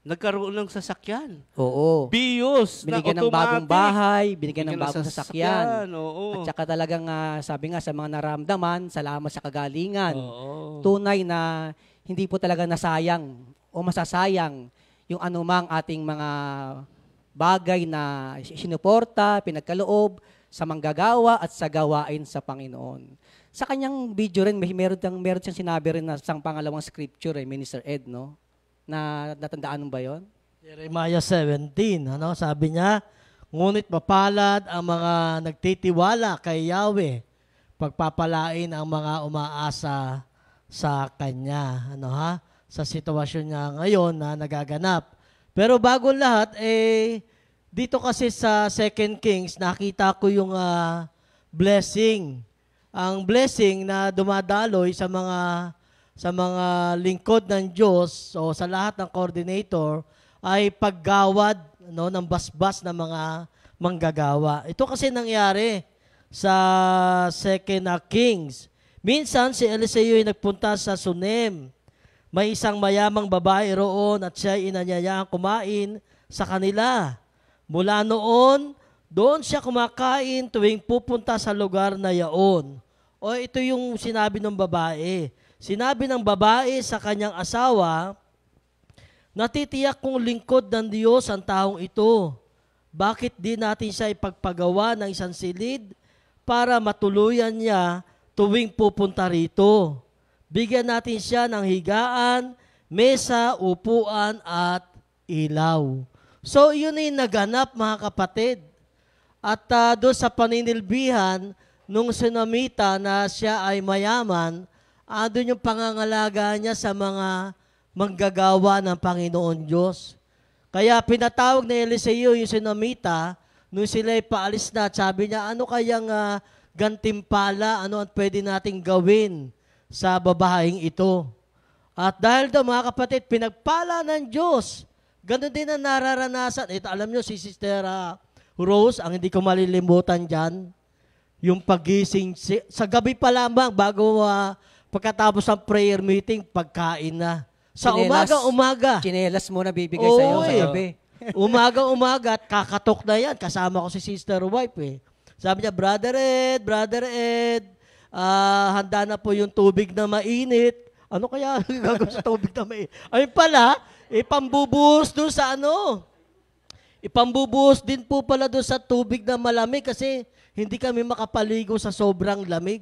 Nagkaroon ng sasakyan. Oo. Bios na Binigyan ng automatic. bagong bahay, binigyan ng Bigyan bagong sasakyan. Oo. At saka talagang sabi nga sa mga naramdaman, salamat sa kagalingan. Oo. Tunay na hindi po talaga nasayang o masasayang yung anumang ating mga bagay na sinuporta, pinagkaloob sa manggagawa at sa gawain sa Panginoon. Sa kanyang video rin, meron siyang sinabi rin na isang pangalawang scripture, Minister Ed, no? Na natandaan mo ba yon? Jeremiah 17, sabi niya, ngunit mapalad ang mga nagtitiwala kay Yahweh, pagpapalain ang mga umaasa sa Kanya. Sa sitwasyon niya ngayon na nagaganap. Pero bago lahat, dito kasi sa 2 Kings, nakita ko yung blessing. Ang blessing na dumadaloy sa mga lingkod ng Diyos o sa lahat ng coordinator ay paggawad ng basbas ng mga manggagawa. Ito kasi nangyari sa 2 Kings. Minsan si Eliseo ay nagpunta sa Sunem. May isang mayamang babae roon at siya ay inanyayang kumain sa kanila. Mula noon, doon siya kumakain tuwing pupunta sa lugar na yaon. O ito yung sinabi ng babae. Sinabi ng babae sa kanyang asawa, natitiyak kong lingkod ng Diyos ang taong ito. Bakit di natin siya ipagpagawa ng isang silid para matuluyan niya tuwing pupunta rito? Bigyan natin siya ng higaan, mesa, upuan at ilaw. So yun ay naganap mga kapatid. At doon sa paninilbihan, nung sinamita na siya ay mayaman, doon yung pangangalaga niya sa mga manggagawa ng Panginoon Diyos. Kaya pinatawag ni Eliseo yung sinamita, nung sila'y paalis na, sabi niya, ano kayang gantimpala, ano ang pwede nating gawin sa babaeng ito? At dahil daw mga kapatid, pinagpala ng Diyos, ganun din ang nararanasan. Ito, alam nyo, si Sister Rose, ang hindi ko malilimutan dyan, yung pagising, sa gabi pa lamang, bago pagkatapos ng prayer meeting, pagkain na. Sa umaga. Chinelas muna bibigay sa'yo sa gabi. Umaga at kakatok na yan. Kasama ko si Sister Wife Sabi niya, Brother Ed, handa na po yung tubig na mainit. Ano kaya gagawin sa tubig na mainit? Ayun pala, ipambubuhos doon sa Ipambubuhos din po pala doon sa tubig na malamig kasi hindi kami makapaligo sa sobrang lamig.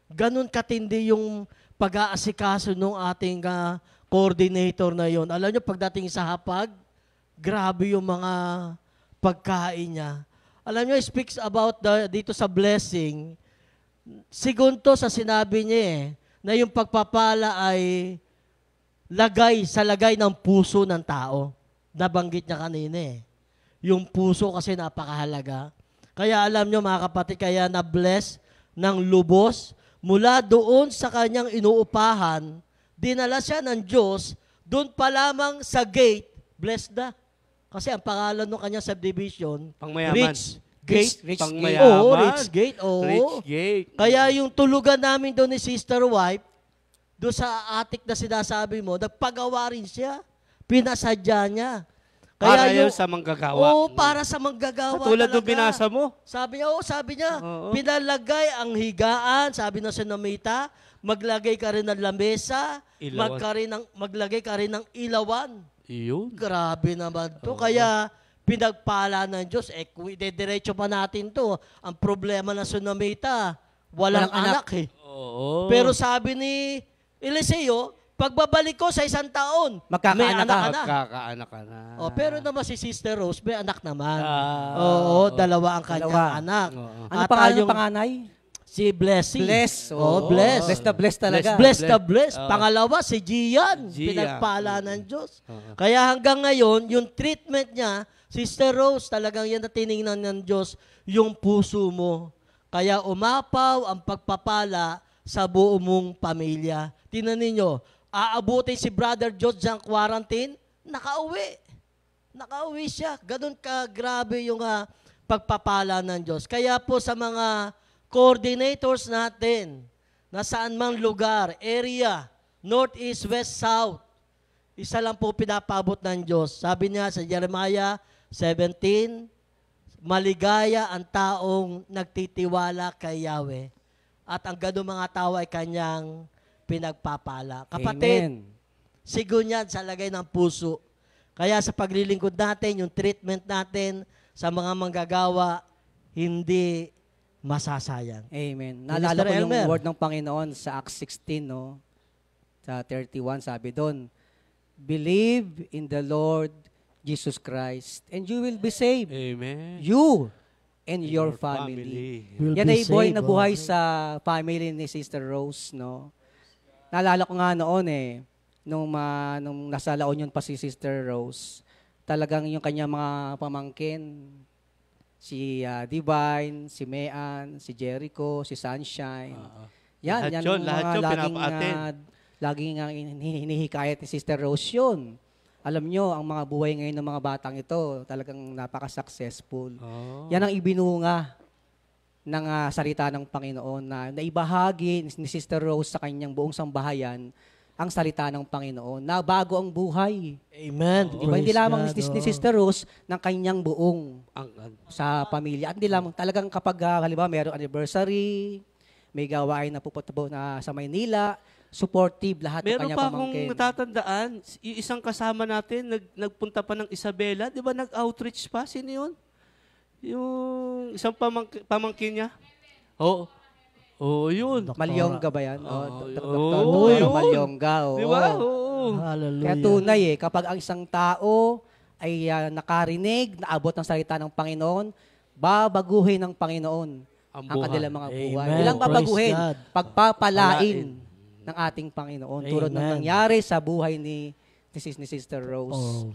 Ganon katindi yung pag-aasikaso ng ating coordinator na yon. Alam nyo, pagdating sa hapag, grabe yung mga pagkain niya. Alam nyo, it speaks about dito sa blessing. Segundo sa sinabi niya na yung pagpapala ay lagay ng puso ng tao. Nabanggit niya kanina yung puso kasi napakahalaga. Kaya alam nyo mga kapatid, kaya na-bless ng lubos mula doon sa kanyang inuupahan, dinala siya ng Diyos, doon pa lamang sa gate, blessed na. Kasi ang pangalan ng kanyang subdivision, Pangmayaman. Rich Gate. Rich Pangmayaman. Oo, Rich Gate. Oo. Rich Gate. Kaya yung tulugan namin doon ni Sister Wife, doon sa attic na sinasabi mo, nagpagawa rin siya. Pinasadya niya. Para yun sa manggagawa. Oo, para sa manggagawa Tulad talaga. ng binasa mo. Sabi niya, Oo. pinalagay ang higaan, sabi ng Sinamita, maglagay ka rin ng lamesa, Ilawan. maglagay ka rin ng ilawan. Iyon. Grabe naman to. Kaya pinagpala ng Diyos, kung idediretso pa natin to, ang problema ng Sunamita, walang anak eh. Oo. Pero sabi ni Eliseo, pagbabalik ko sa 1 taon, Magkakaanak may anak ka. ka na. Magkakaanak ka na. Oh, pero naman si Sister Rose, may anak naman. Ah. Oo, dalawa ang kanyang Dalawa. anak. Oo. Ano At pangalan yung ng panganay? si Blessing. Bless. Oh, bless. Bless na bless talaga. Bless na bless. Oo. Pangalawa, si Gian. Gian. Pinagpala ng Diyos. Oo. Kaya hanggang ngayon, yung treatment niya, Sister Rose, talagang yan na tinignan ng Diyos, yung puso mo. Kaya umapaw ang pagpapala sa buo mong pamilya. Tingnan ninyo, aabutin si Brother George ang quarantine, nakauwi. Nakauwi siya. Ganun ka grabe yung pagpapala ng Diyos. Kaya po sa mga coordinators natin, na saan mang lugar, area, north, east, west, south, isa lang po pinapabot ng Diyos. Sabi niya sa Jeremiah 17, maligaya ang taong nagtitiwala kay Yahweh. At ang ganun mga tao ay kanyang pinagpapala. Kapatid, Amen. sigun yan sa lagay ng puso. Kaya sa paglilingkod natin, yung treatment natin sa mga manggagawa, hindi masasayang. Amen. Minister Naalala ko yung Elmer. word ng Panginoon sa Acts 16, no? Sa 31, sabi doon, believe in the Lord Jesus Christ and you will be saved. Amen. You and your family. Will Yan be ay buhay saved, na buhay sa family ni Sister Rose, no? Naalala ko nga noon nung nasa La Union pa si Sister Rose, talagang yung kanya mga pamangkin, si Divine, si Mean, si Jericho, si Sunshine. Yan, Lahat yan yun, ang lahat mga yun, laging, pinapa-attend. laging hinihikayat ni Sister Rose yun. Alam nyo, ang mga buhay ngayon ng mga batang ito, talagang napaka-successful. Oh. Yan ang ibinunga ng salita ng Panginoon na naibahagi ni Sister Rose sa kanyang buong sambahayan ang salita ng Panginoon na bago ang buhay. Amen. Di ba? Hindi lamang ni Sister Rose ng kanyang buong sa pamilya. At hindi lamang talagang kapag halimbawa mayroong anniversary, may gawain na pupunta na sa Maynila, supportive lahat ng Meron kanyang pa akong pamangkin. natatandaan, yung isang kasama natin, nagpunta pa ng Isabela, di ba nag-outreach pa? Sino yun? Yung isang pamangkin niya? Oo. Oo, yun. Malyongga ba yan? Oo, Doktor yun. Malyongga. Oo. Di ba? Oo. Hallelujah. Kaya tunay kapag ang isang tao ay nakarinig, naabot ng salita ng Panginoon, babaguhin ng Panginoon Ang ang buhay. kanilang mga buhay. Amen. Ilang babaguhin? Praise God. Pagpapalain ng ating Panginoon. Tulad ng Amen. nangyari sa buhay ni Sister Rose. Oh.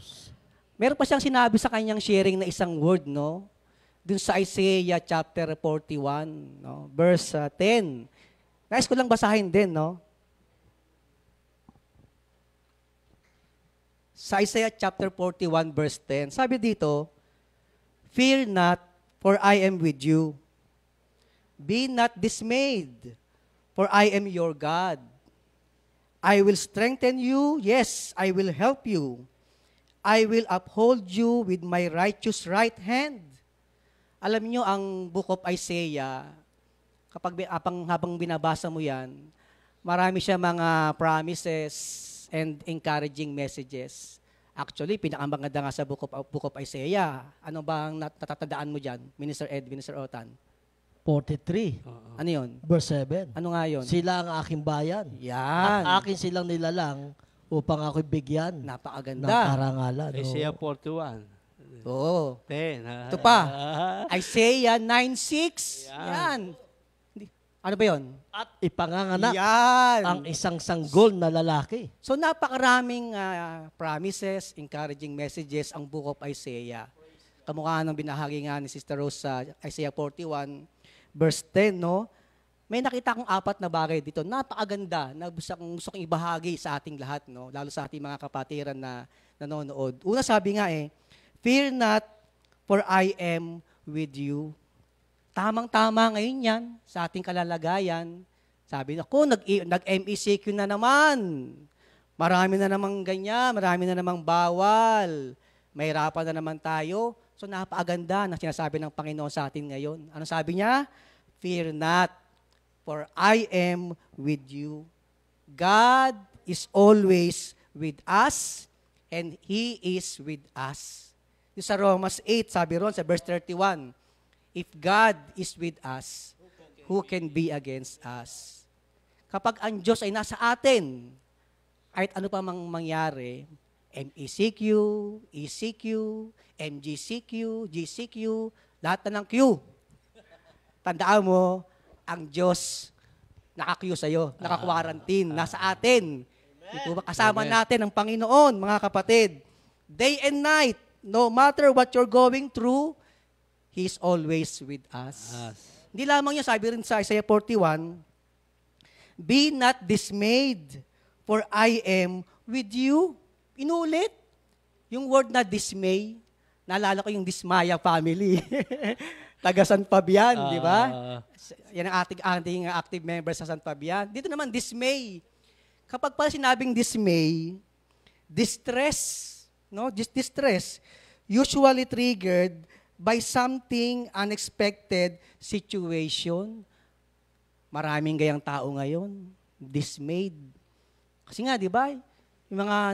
Meron pa siyang sinabi sa kanyang sharing na isang word, no? Dun sa Isaiah chapter 41, no? Verse 10. Nais ko lang basahin din, no? Sa Isaiah chapter 41, verse 10, sabi dito, fear not, for I am with you. Be not dismayed, for I am your God. I will strengthen you, yes, I will help you. I will uphold you with my righteous right hand. Alam niyo ang Book of Isaiah, habang binabasa mo yan, marami siya mga promises and encouraging messages. Actually, pinakamaganda nga sa Book of Isaiah. Ano ba ang natatandaan mo dyan, Minister Ed, Minister Otan? 43, Ano yun? verse 7. Ano nga yun? Sila ang aking bayan. Yan. At akin silang nilalang upang ako'y bigyan ng Napakaganda. karangalan. Isaiah 41. Oo. 10. Ito pa. Isaiah 9:6. Yan. Ano ba yun? At ipanganganak Yan. ang isang sanggol na lalaki. So napakaraming promises, encouraging messages ang Book of Isaiah. kamukha ng binahagi nga ni Sister Rose sa Isaiah 41, verse 10, no? May nakita akong 4 na bagay dito. Napakaganda na gusto kong ibahagi sa ating lahat, no? Lalo sa ating mga kapatiran na nanonood. Una sabi nga fear not, for I am with you. Tamang-tama ngayon yan sa ating kalalagayan. Sabi na, nag-MECQ na naman. Marami na namang ganyan, marami na namang bawal. Mahirapan na naman tayo. So napakaganda na sinasabi ng Panginoon sa atin ngayon. Ano sabi niya? Fear not, for I am with you. God is always with us, and He is with us. Yung sa Romans 8, sabi ron sa verse 31, if God is with us, who can be against us? Kapag ang Diyos ay nasa atin, kahit ano pa mang mangyari, MECQ, ECQ, MGCQ, GCQ, lahat na ng Q. Tandaan mo, ang Diyos naka-Q sa'yo, naka-quarantine, nasa atin. Kasama natin ang Panginoon, mga kapatid. Day and night, no matter what you're going through, He's always with us. Hindi lamang yun, sabi rin sa Isaiah 41, be not dismayed, for I am with you. Inulit. Yung word na dismay, naalala ko yung Dismaya family. Taga San Fabian, di ba? Yan ang ating active members sa San Fabian. Dito naman, dismay. Kapag pala sinabing dismay, distress, no? Distress, usually triggered by something unexpected situation. Maraming gayang tao ngayon, dismayed. Kasi nga, di ba? Yung mga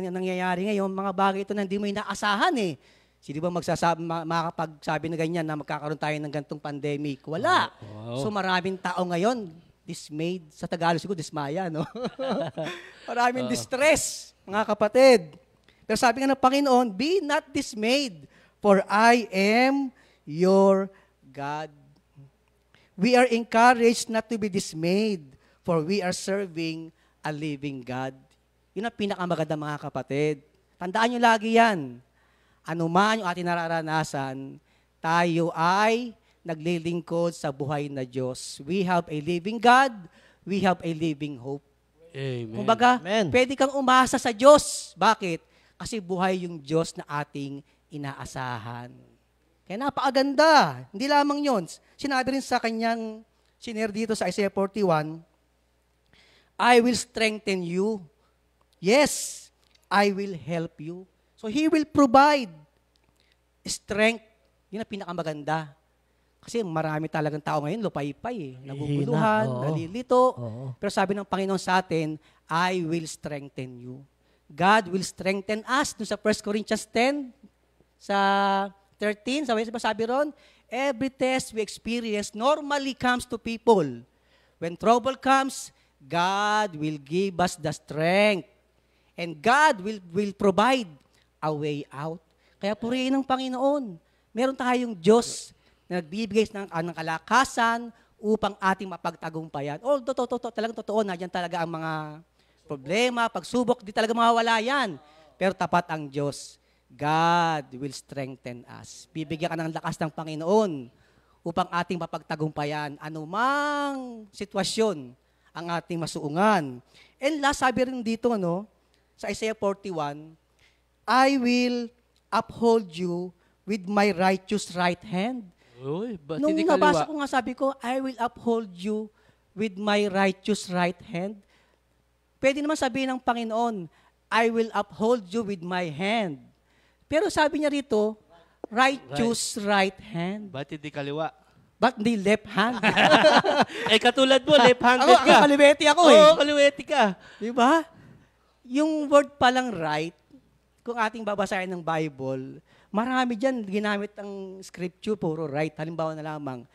nangyayari ngayon, mga bagay ito na hindi mo inaasahan eh. Sino ba makakapagsabi na ganyan na magkakaroon tayo ng gantong pandemic? Wala. Wow. So maraming tao ngayon, dismayed. Sa Tagalog siguro, dismaya, no? Maraming distress, mga kapatid. Pero sabi nga ng Panginoon, be not dismayed, for I am your God. We are encouraged not to be dismayed, for we are serving a living God. Yun ang pinakamaganda, mga kapatid. Tandaan nyo lagi yan. Ano man yung ating nararanasan, tayo ay naglilingkod sa buhay na Diyos. We have a living God. We have a living hope. Amen. Kumbaga, pwede kang umasa sa Diyos. Bakit? Kasi buhay yung Diyos na ating inaasahan. Kaya napakaganda. Hindi lamang yun. Sinabi rin sa kanyang sinare dito sa Isaiah 41, I will strengthen you. Yes, I will help you. So He will provide strength. Yun ang pinakamaganda. Kasi marami talagang tao ngayon, lupay-pay, naguguluhan, nalilito. Pero sabi ng Panginoon sa atin, I will strengthen you. God will strengthen us. Doon sa 1 Corinthians 10, sa 13, sabi ron, every test we experience normally comes to people. When trouble comes, God will give us the strength. And God will provide a way out. Kaya purihin ng Panginoon. Meron tayong Diyos na nagbibigay ng kalakasan upang ating mapagtagumpayan. Talagang totoo, nandiyan talaga ang mga problema, pagsubok, di talaga mawawala yan. Pero tapat ang Diyos. God will strengthen us. Bibigyan ka ng lakas ng Panginoon upang ating mapagtagumpayan anumang sitwasyon ang ating masuungan. And last, sabi rin dito, sa Isaiah 41, I will uphold you with my righteous right hand. Uy, ba't Nung hindi nabasa kaliwa? ko nga, sabi ko, I will uphold you with my righteous right hand. Pwede naman sabihin ng Panginoon, I will uphold you with my hand. Pero sabi niya rito, righteous right hand. Ba't hindi kaliwa? Ba't hindi left hand? Katulad mo, left-handed ka. Kaliwete ako Oo, kaliwete ka. Di ba? Yung word palang right, kung ating babasahin ng Bible, marami dyan ginamit ang scripture, puro right. Halimbawa na lamang,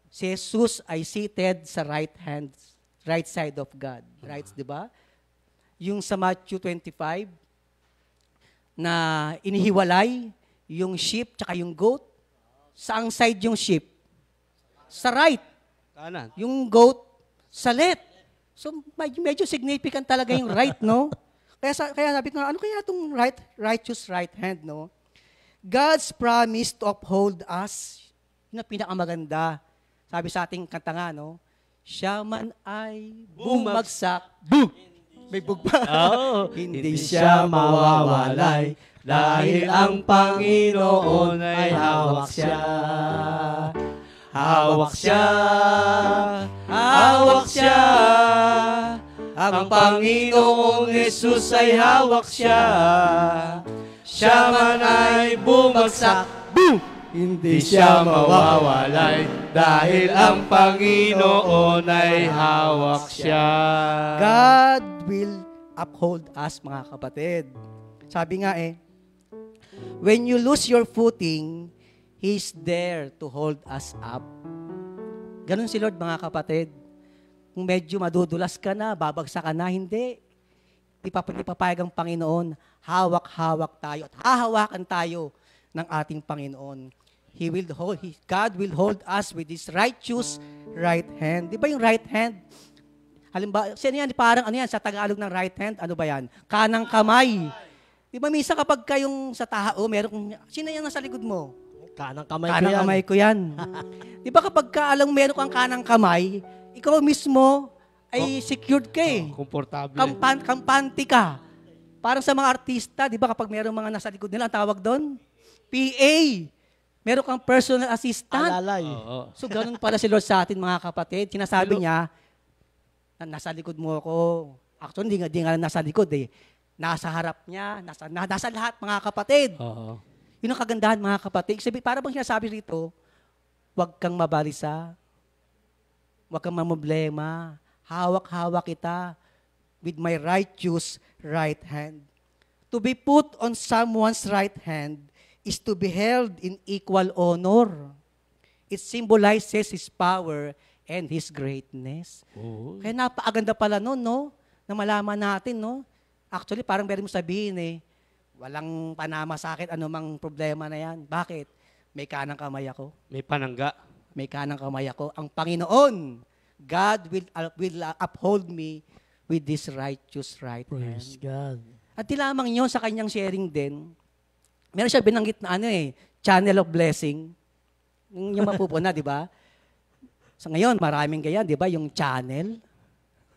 si Jesus ay seated sa right side of God. Right, di ba? Yung sa Matthew 25, na inihiwalay yung sheep tsaka yung goat. Saang side yung sheep? Sa right. Kanan. Yung goat, sa left. So, medyo significant talaga yung right, no? Kaya sabi ko, ano kaya itong righteous right hand, no? God's promise to uphold us, yun ang pinakamaganda. Sabi sa ating kanta nga, no? Siya man ay bumagsak. Boom! May bugba. Hindi siya mawawalay dahil ang Panginoon ay hawak siya. Hawak siya. Hawak siya. Ang Panginoong Jesus ay hawak siya. Siya man ay bumagsak. Boom! Hindi siya mawawalay dahil ang Panginoon ay hawak siya. God will uphold us, mga kapatid. Sabi nga when you lose your footing, He's there to hold us up. Ganun si Lord, mga kapatid. Kung medyo madudulas ka na, babagsak ka na, hindi. Ipapayag ang Panginoon, hawak-hawak tayo at hahawakan tayo ng ating Panginoon. God will hold us with His righteous right hand. Di ba yung right hand? Halimbawa, sino yan? Parang ano yan, sa Tagalog ng right hand, ano ba yan? Kanang kamay. Di ba minsan kapag kayong sa tao, meron, sino yan nasa likod mo? Kanang kamay Kanang kamay ko yan. Di ba kapag alam meron kang kanang kamay, ikaw mismo ay secured ka Komportable. Kampante ka. Parang sa mga artista, di ba kapag meron mga nasa likod nila, ang tawag doon? PA. Meron kang personal assistant. Alalay. So, ganun pala si Lord sa atin, mga kapatid. Sinasabi niya, nasa likod mo ako. Actually, hindi nga nasa likod Nasa harap niya, nasa lahat, mga kapatid. Yun ang kagandahan, mga kapatid. Sabi, para bang sinasabi rito, huwag kang mabalisa. Huwag kang mamblema. Hawak-hawak kita with my righteous right hand. To be put on someone's right hand is to be held in equal honor. It symbolizes His power and His greatness. Kaya napakaganda pala nun, no? Na malaman natin, no? Actually, parang pwede mo sabihin walang panama sa akin, anumang problema na yan. Bakit? May kanang kamay ako. May panangga. May kanang kamay ako. Ang Panginoon, God will uphold me with this righteous right hand. Praise God. At di lamang yun, sa kanyang sharing din, meron siya binanggit na channel of blessing. Yung mapupuna, di ba? So ngayon, maraming ganyan, di ba? Yung channel.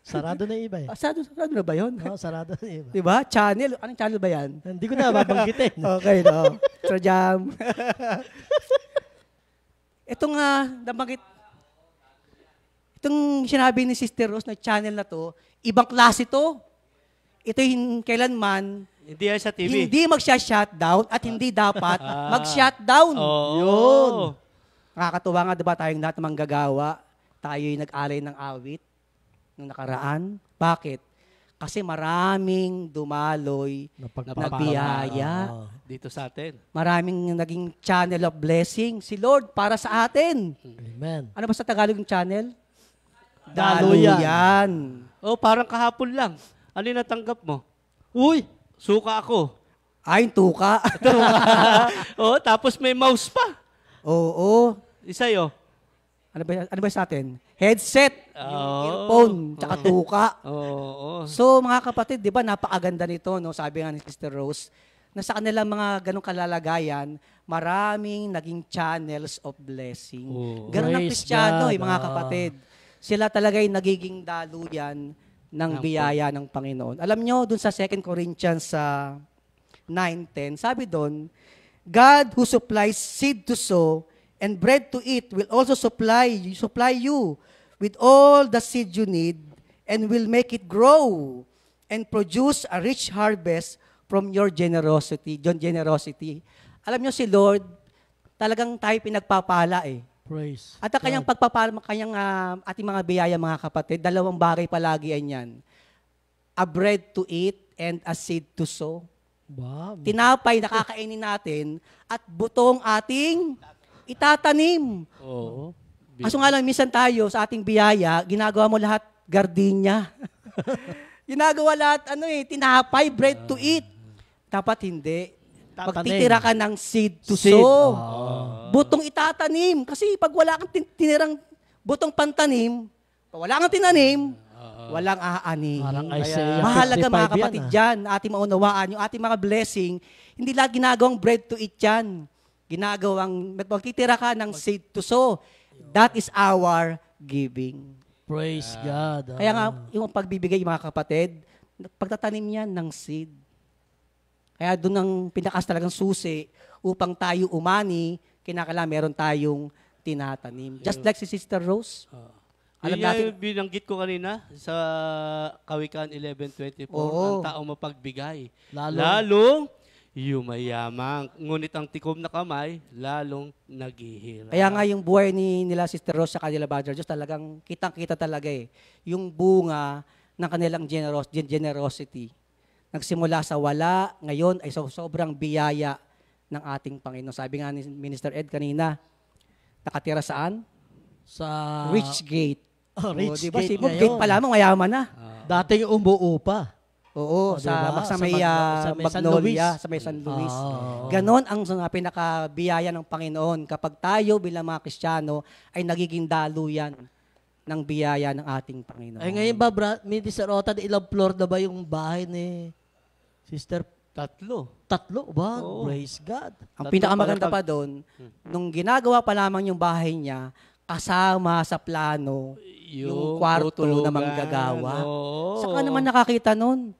Sarado na yung iba Sarado na ba yun? Sarado na yung iba. Di ba? Channel. Anong channel ba yan? Hindi ko na babanggitin. Okay, no. Sir Jam. Ito nga, itong sinabi ni Sister Rose na channel na to, ibang klase to. Ito yung kailanman, Hindi yan sa TV. hindi magsha-shutdown at hindi dapat mag-shutdown. Yun. Nakakatuwa nga, diba, tayong lahat ng manggagawa, tayo'y nag-alay ng awit nung nakaraan. Bakit? Kasi maraming dumaloy na biyaya. Dito sa atin. Maraming naging channel of blessing. Si Lord para sa atin. Amen. Ano ba sa Tagalog yung channel? Daluyan. Parang kahapon lang. Ano yung natanggap mo? Uy! Suka ako. Ay, tuka. Tapos may mouse pa. Oo. Isayo. Ano ba sa atin? Headset, yung earphone, tsaka tuka. So, mga kapatid, di ba, napakaganda nito, no? Sabi nga ni Sister Rose, na sa kanilang mga ganong kalalagayan, maraming naging channels of blessing. Ganon ang Praise Kristiyano, God. mga kapatid. Sila talaga ay nagiging daluyan ng biyaya ng Panginoon. Alam nyo, dun sa 2 Corinthians 9:10, sabi doon, God who supplies seed to sow and bread to eat will also supply you with all the seed you need and will make it grow and produce a rich harvest from your generosity. Alam nyo si Lord, talagang tayo pinagpapala Praise. At ang kanyang pagpapala, ating mga biyaya, mga kapatid, dalawang bagay palagi yan. A bread to eat and a seed to sow. Wow. Tinapay na kakainin natin at butong ating itatanim. Kaso nga lang, minsan tayo sa ating biyaya, ginagawa mo lahat gardenia. Ginagawa lahat, tinapay, bread to eat. Dapat hindi. Magtitira ka ng seed to sow. Butong itatanim. Kasi pag wala kang tinirang butong pantanim, pag wala kang tinanim, walang aanihin. Parang Kaya, Isaiah mahalaga 55 mga yan, kapatid dyan, na ating maunawaan, yung ating mga blessing, hindi lahat ginagawang bread to eat yan. Ginagawang, magtitira ka ng seed to sow. That is our giving. Praise God. Kaya nga, yung pagbibigay mga kapatid, pagtatanim yan ng seed. Kaya doon ang pinakas talagang susi upang tayo umani, kinakailangan meron tayong tinatanim. Just like si Sister Rose. Alam Yun natin, yung binanggit ko kanina sa Kawikaan 11:24, Oo. ang taong mapagbigay. Lalong- Lalong yumayamang. Ngunit ang tikom na kamay, lalong naghihirap. kaya nga yung buhay nila Sister Rose sa kanila Brother Diyos, talagang kitang-kita talaga yung bunga ng kanilang generosity. Nagsimula sa wala, ngayon ay sobrang biyaya ng ating Panginoon. Sabi nga ni Minister Ed kanina, nakatira saan? Sa Rich Gate. Rich diba? Gate Si Move ngayon. Gate pa lamang, mayaman na. Dating umuo pa. Oo, diba? sa may sa may San Magnolia, Luis. sa may San Luis. Oo. Ganon ang pinakabiyaya ng Panginoon. Kapag tayo bilang mga Kristiyano ay nagiging daluyan ng biyaya ng ating Panginoon. Ay ngayon ba, Minister Otan, ilang floor na ba yung bahay ni Sister? 3. Tatlo ba? Oo. Praise God. Ang Tatlo pinakamaganda pala pa doon, nung ginagawa pa lamang yung bahay niya, kasama sa plano yung kwarto tutulugan. na manggagawa. Oo. Saka naman nakakita nun.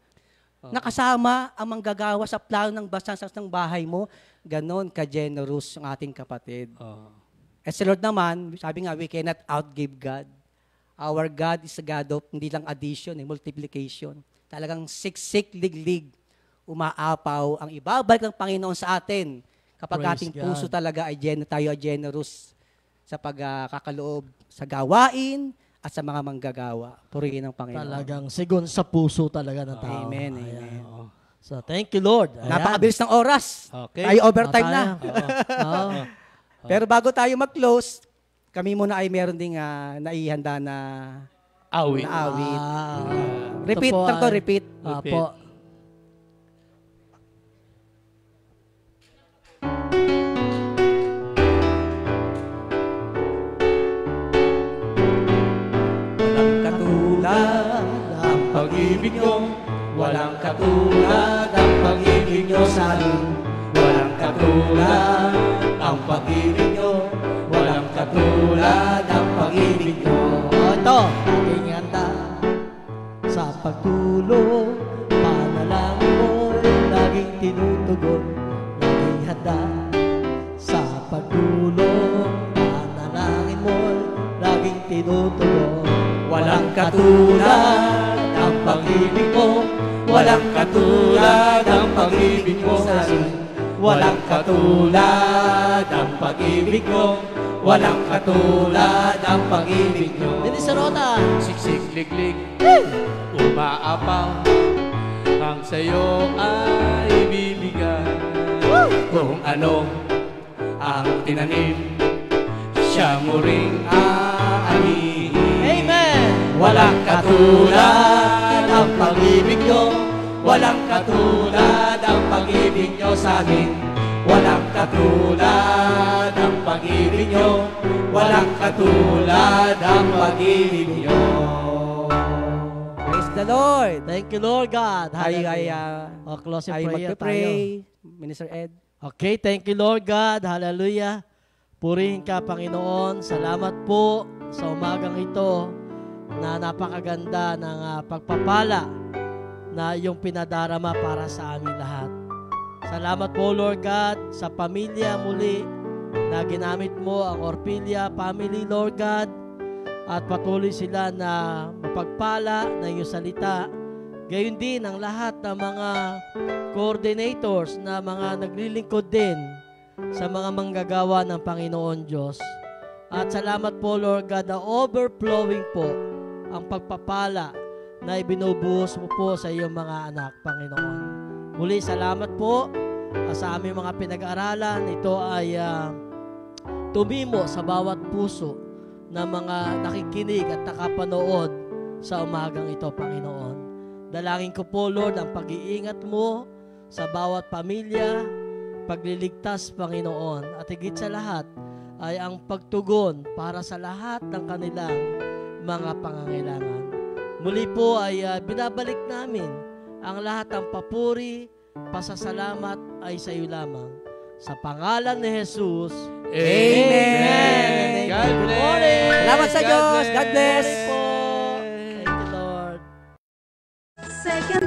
Nakasama ang manggagawa sa plano ng basasas ng bahay mo. Ganon ka-generous yung ating kapatid. Oo. At si Lord naman, sabi nga, we cannot outgive God. Our God is a God of hindi lang addition, multiplication. Talagang siksik, liglig, umaapaw ang ibabalik ng Panginoon sa atin kapag Praise ating God. puso talaga tayo ay generous sa pagkakaloob sa gawain at sa mga manggagawa. Purihin ng Panginoon. Talagang sigun sa puso talaga ng tao. Amen, Ayan. amen. So, thank you, Lord. Ayan. Napakabilis ng oras. Okay. Tayo overtime na. Oo. Pero bago tayo mag-close, kami muna ay meron ding naihanda na Awit. awit. Ito Repeat po lang to, ay- repeat. Apo. Walang katulad ang pag-ibig nyo. Walang katulad ang pag-ibig nyo sa akin. Walang katulad ang pag-ibig nyo. Walang katulad ang pag-ibig nyo. Ito, aking handa sa pagtulong, panalangin mo, laging tinutugon, laging handa sa pagtulong, panalangin mo, laging tinutugon. Walang katulad ang pag-ibig mo. Walang katulad ang pag-ibig mo sa akin. Walang katulad ang pag-ibig mo. Walang katulad ang pag-ibig nyo. Minister Rota, Siksik, liglig, umaapaw, ang sa'yo ay bibigay. Kung ano ang tinanim, siya mo ring aanihin. Amen! Walang katulad ang pag-ibig nyo. Walang katulad ang pag-ibig nyo sa amin. Walang katulad ang pag-ibig nyo. Walang katulad ang pag-ibig nyo. Praise the Lord. Thank you, Lord God. Tayo ay, closing tayo prayer tayo. magpe-pray. Minister Ed. Okay, thank you, Lord God. Hallelujah. Purihin ka, Panginoon. Salamat po sa umagang ito na napakaganda ng pagpapala na iyong pinadarama para sa amin lahat. Salamat po, Lord God, sa pamilya muli na ginamit mo ang Orpilla family, Lord God, at patuloy sila na mapagpala na iyong salita. Gayon din ang lahat ng mga coordinators na mga naglilingkod din sa mga manggagawa ng Panginoon Diyos. At salamat po, Lord God, na overflowing po ang pagpapala na ibinubuhos mo po sa iyong mga anak, Panginoon. Muli, salamat po sa aming mga pinag-aaralan. Ito ay tumimo sa bawat puso ng mga nakikinig at nakapanood sa umagang ito, Panginoon. Dalangin ko po, Lord, ang pag-iingat mo sa bawat pamilya, pagliligtas, Panginoon, at higit sa lahat ay ang pagtugon para sa lahat ng kanilang mga pangangailangan. Muli po ay binabalik namin ang lahat ng papuri, pasasalamat ay sa iyo lamang. Sa pangalan ni Jesus, Amen. God Good bless. morning. Salamat sa Diyos. God bless. Thank you, Lord. Second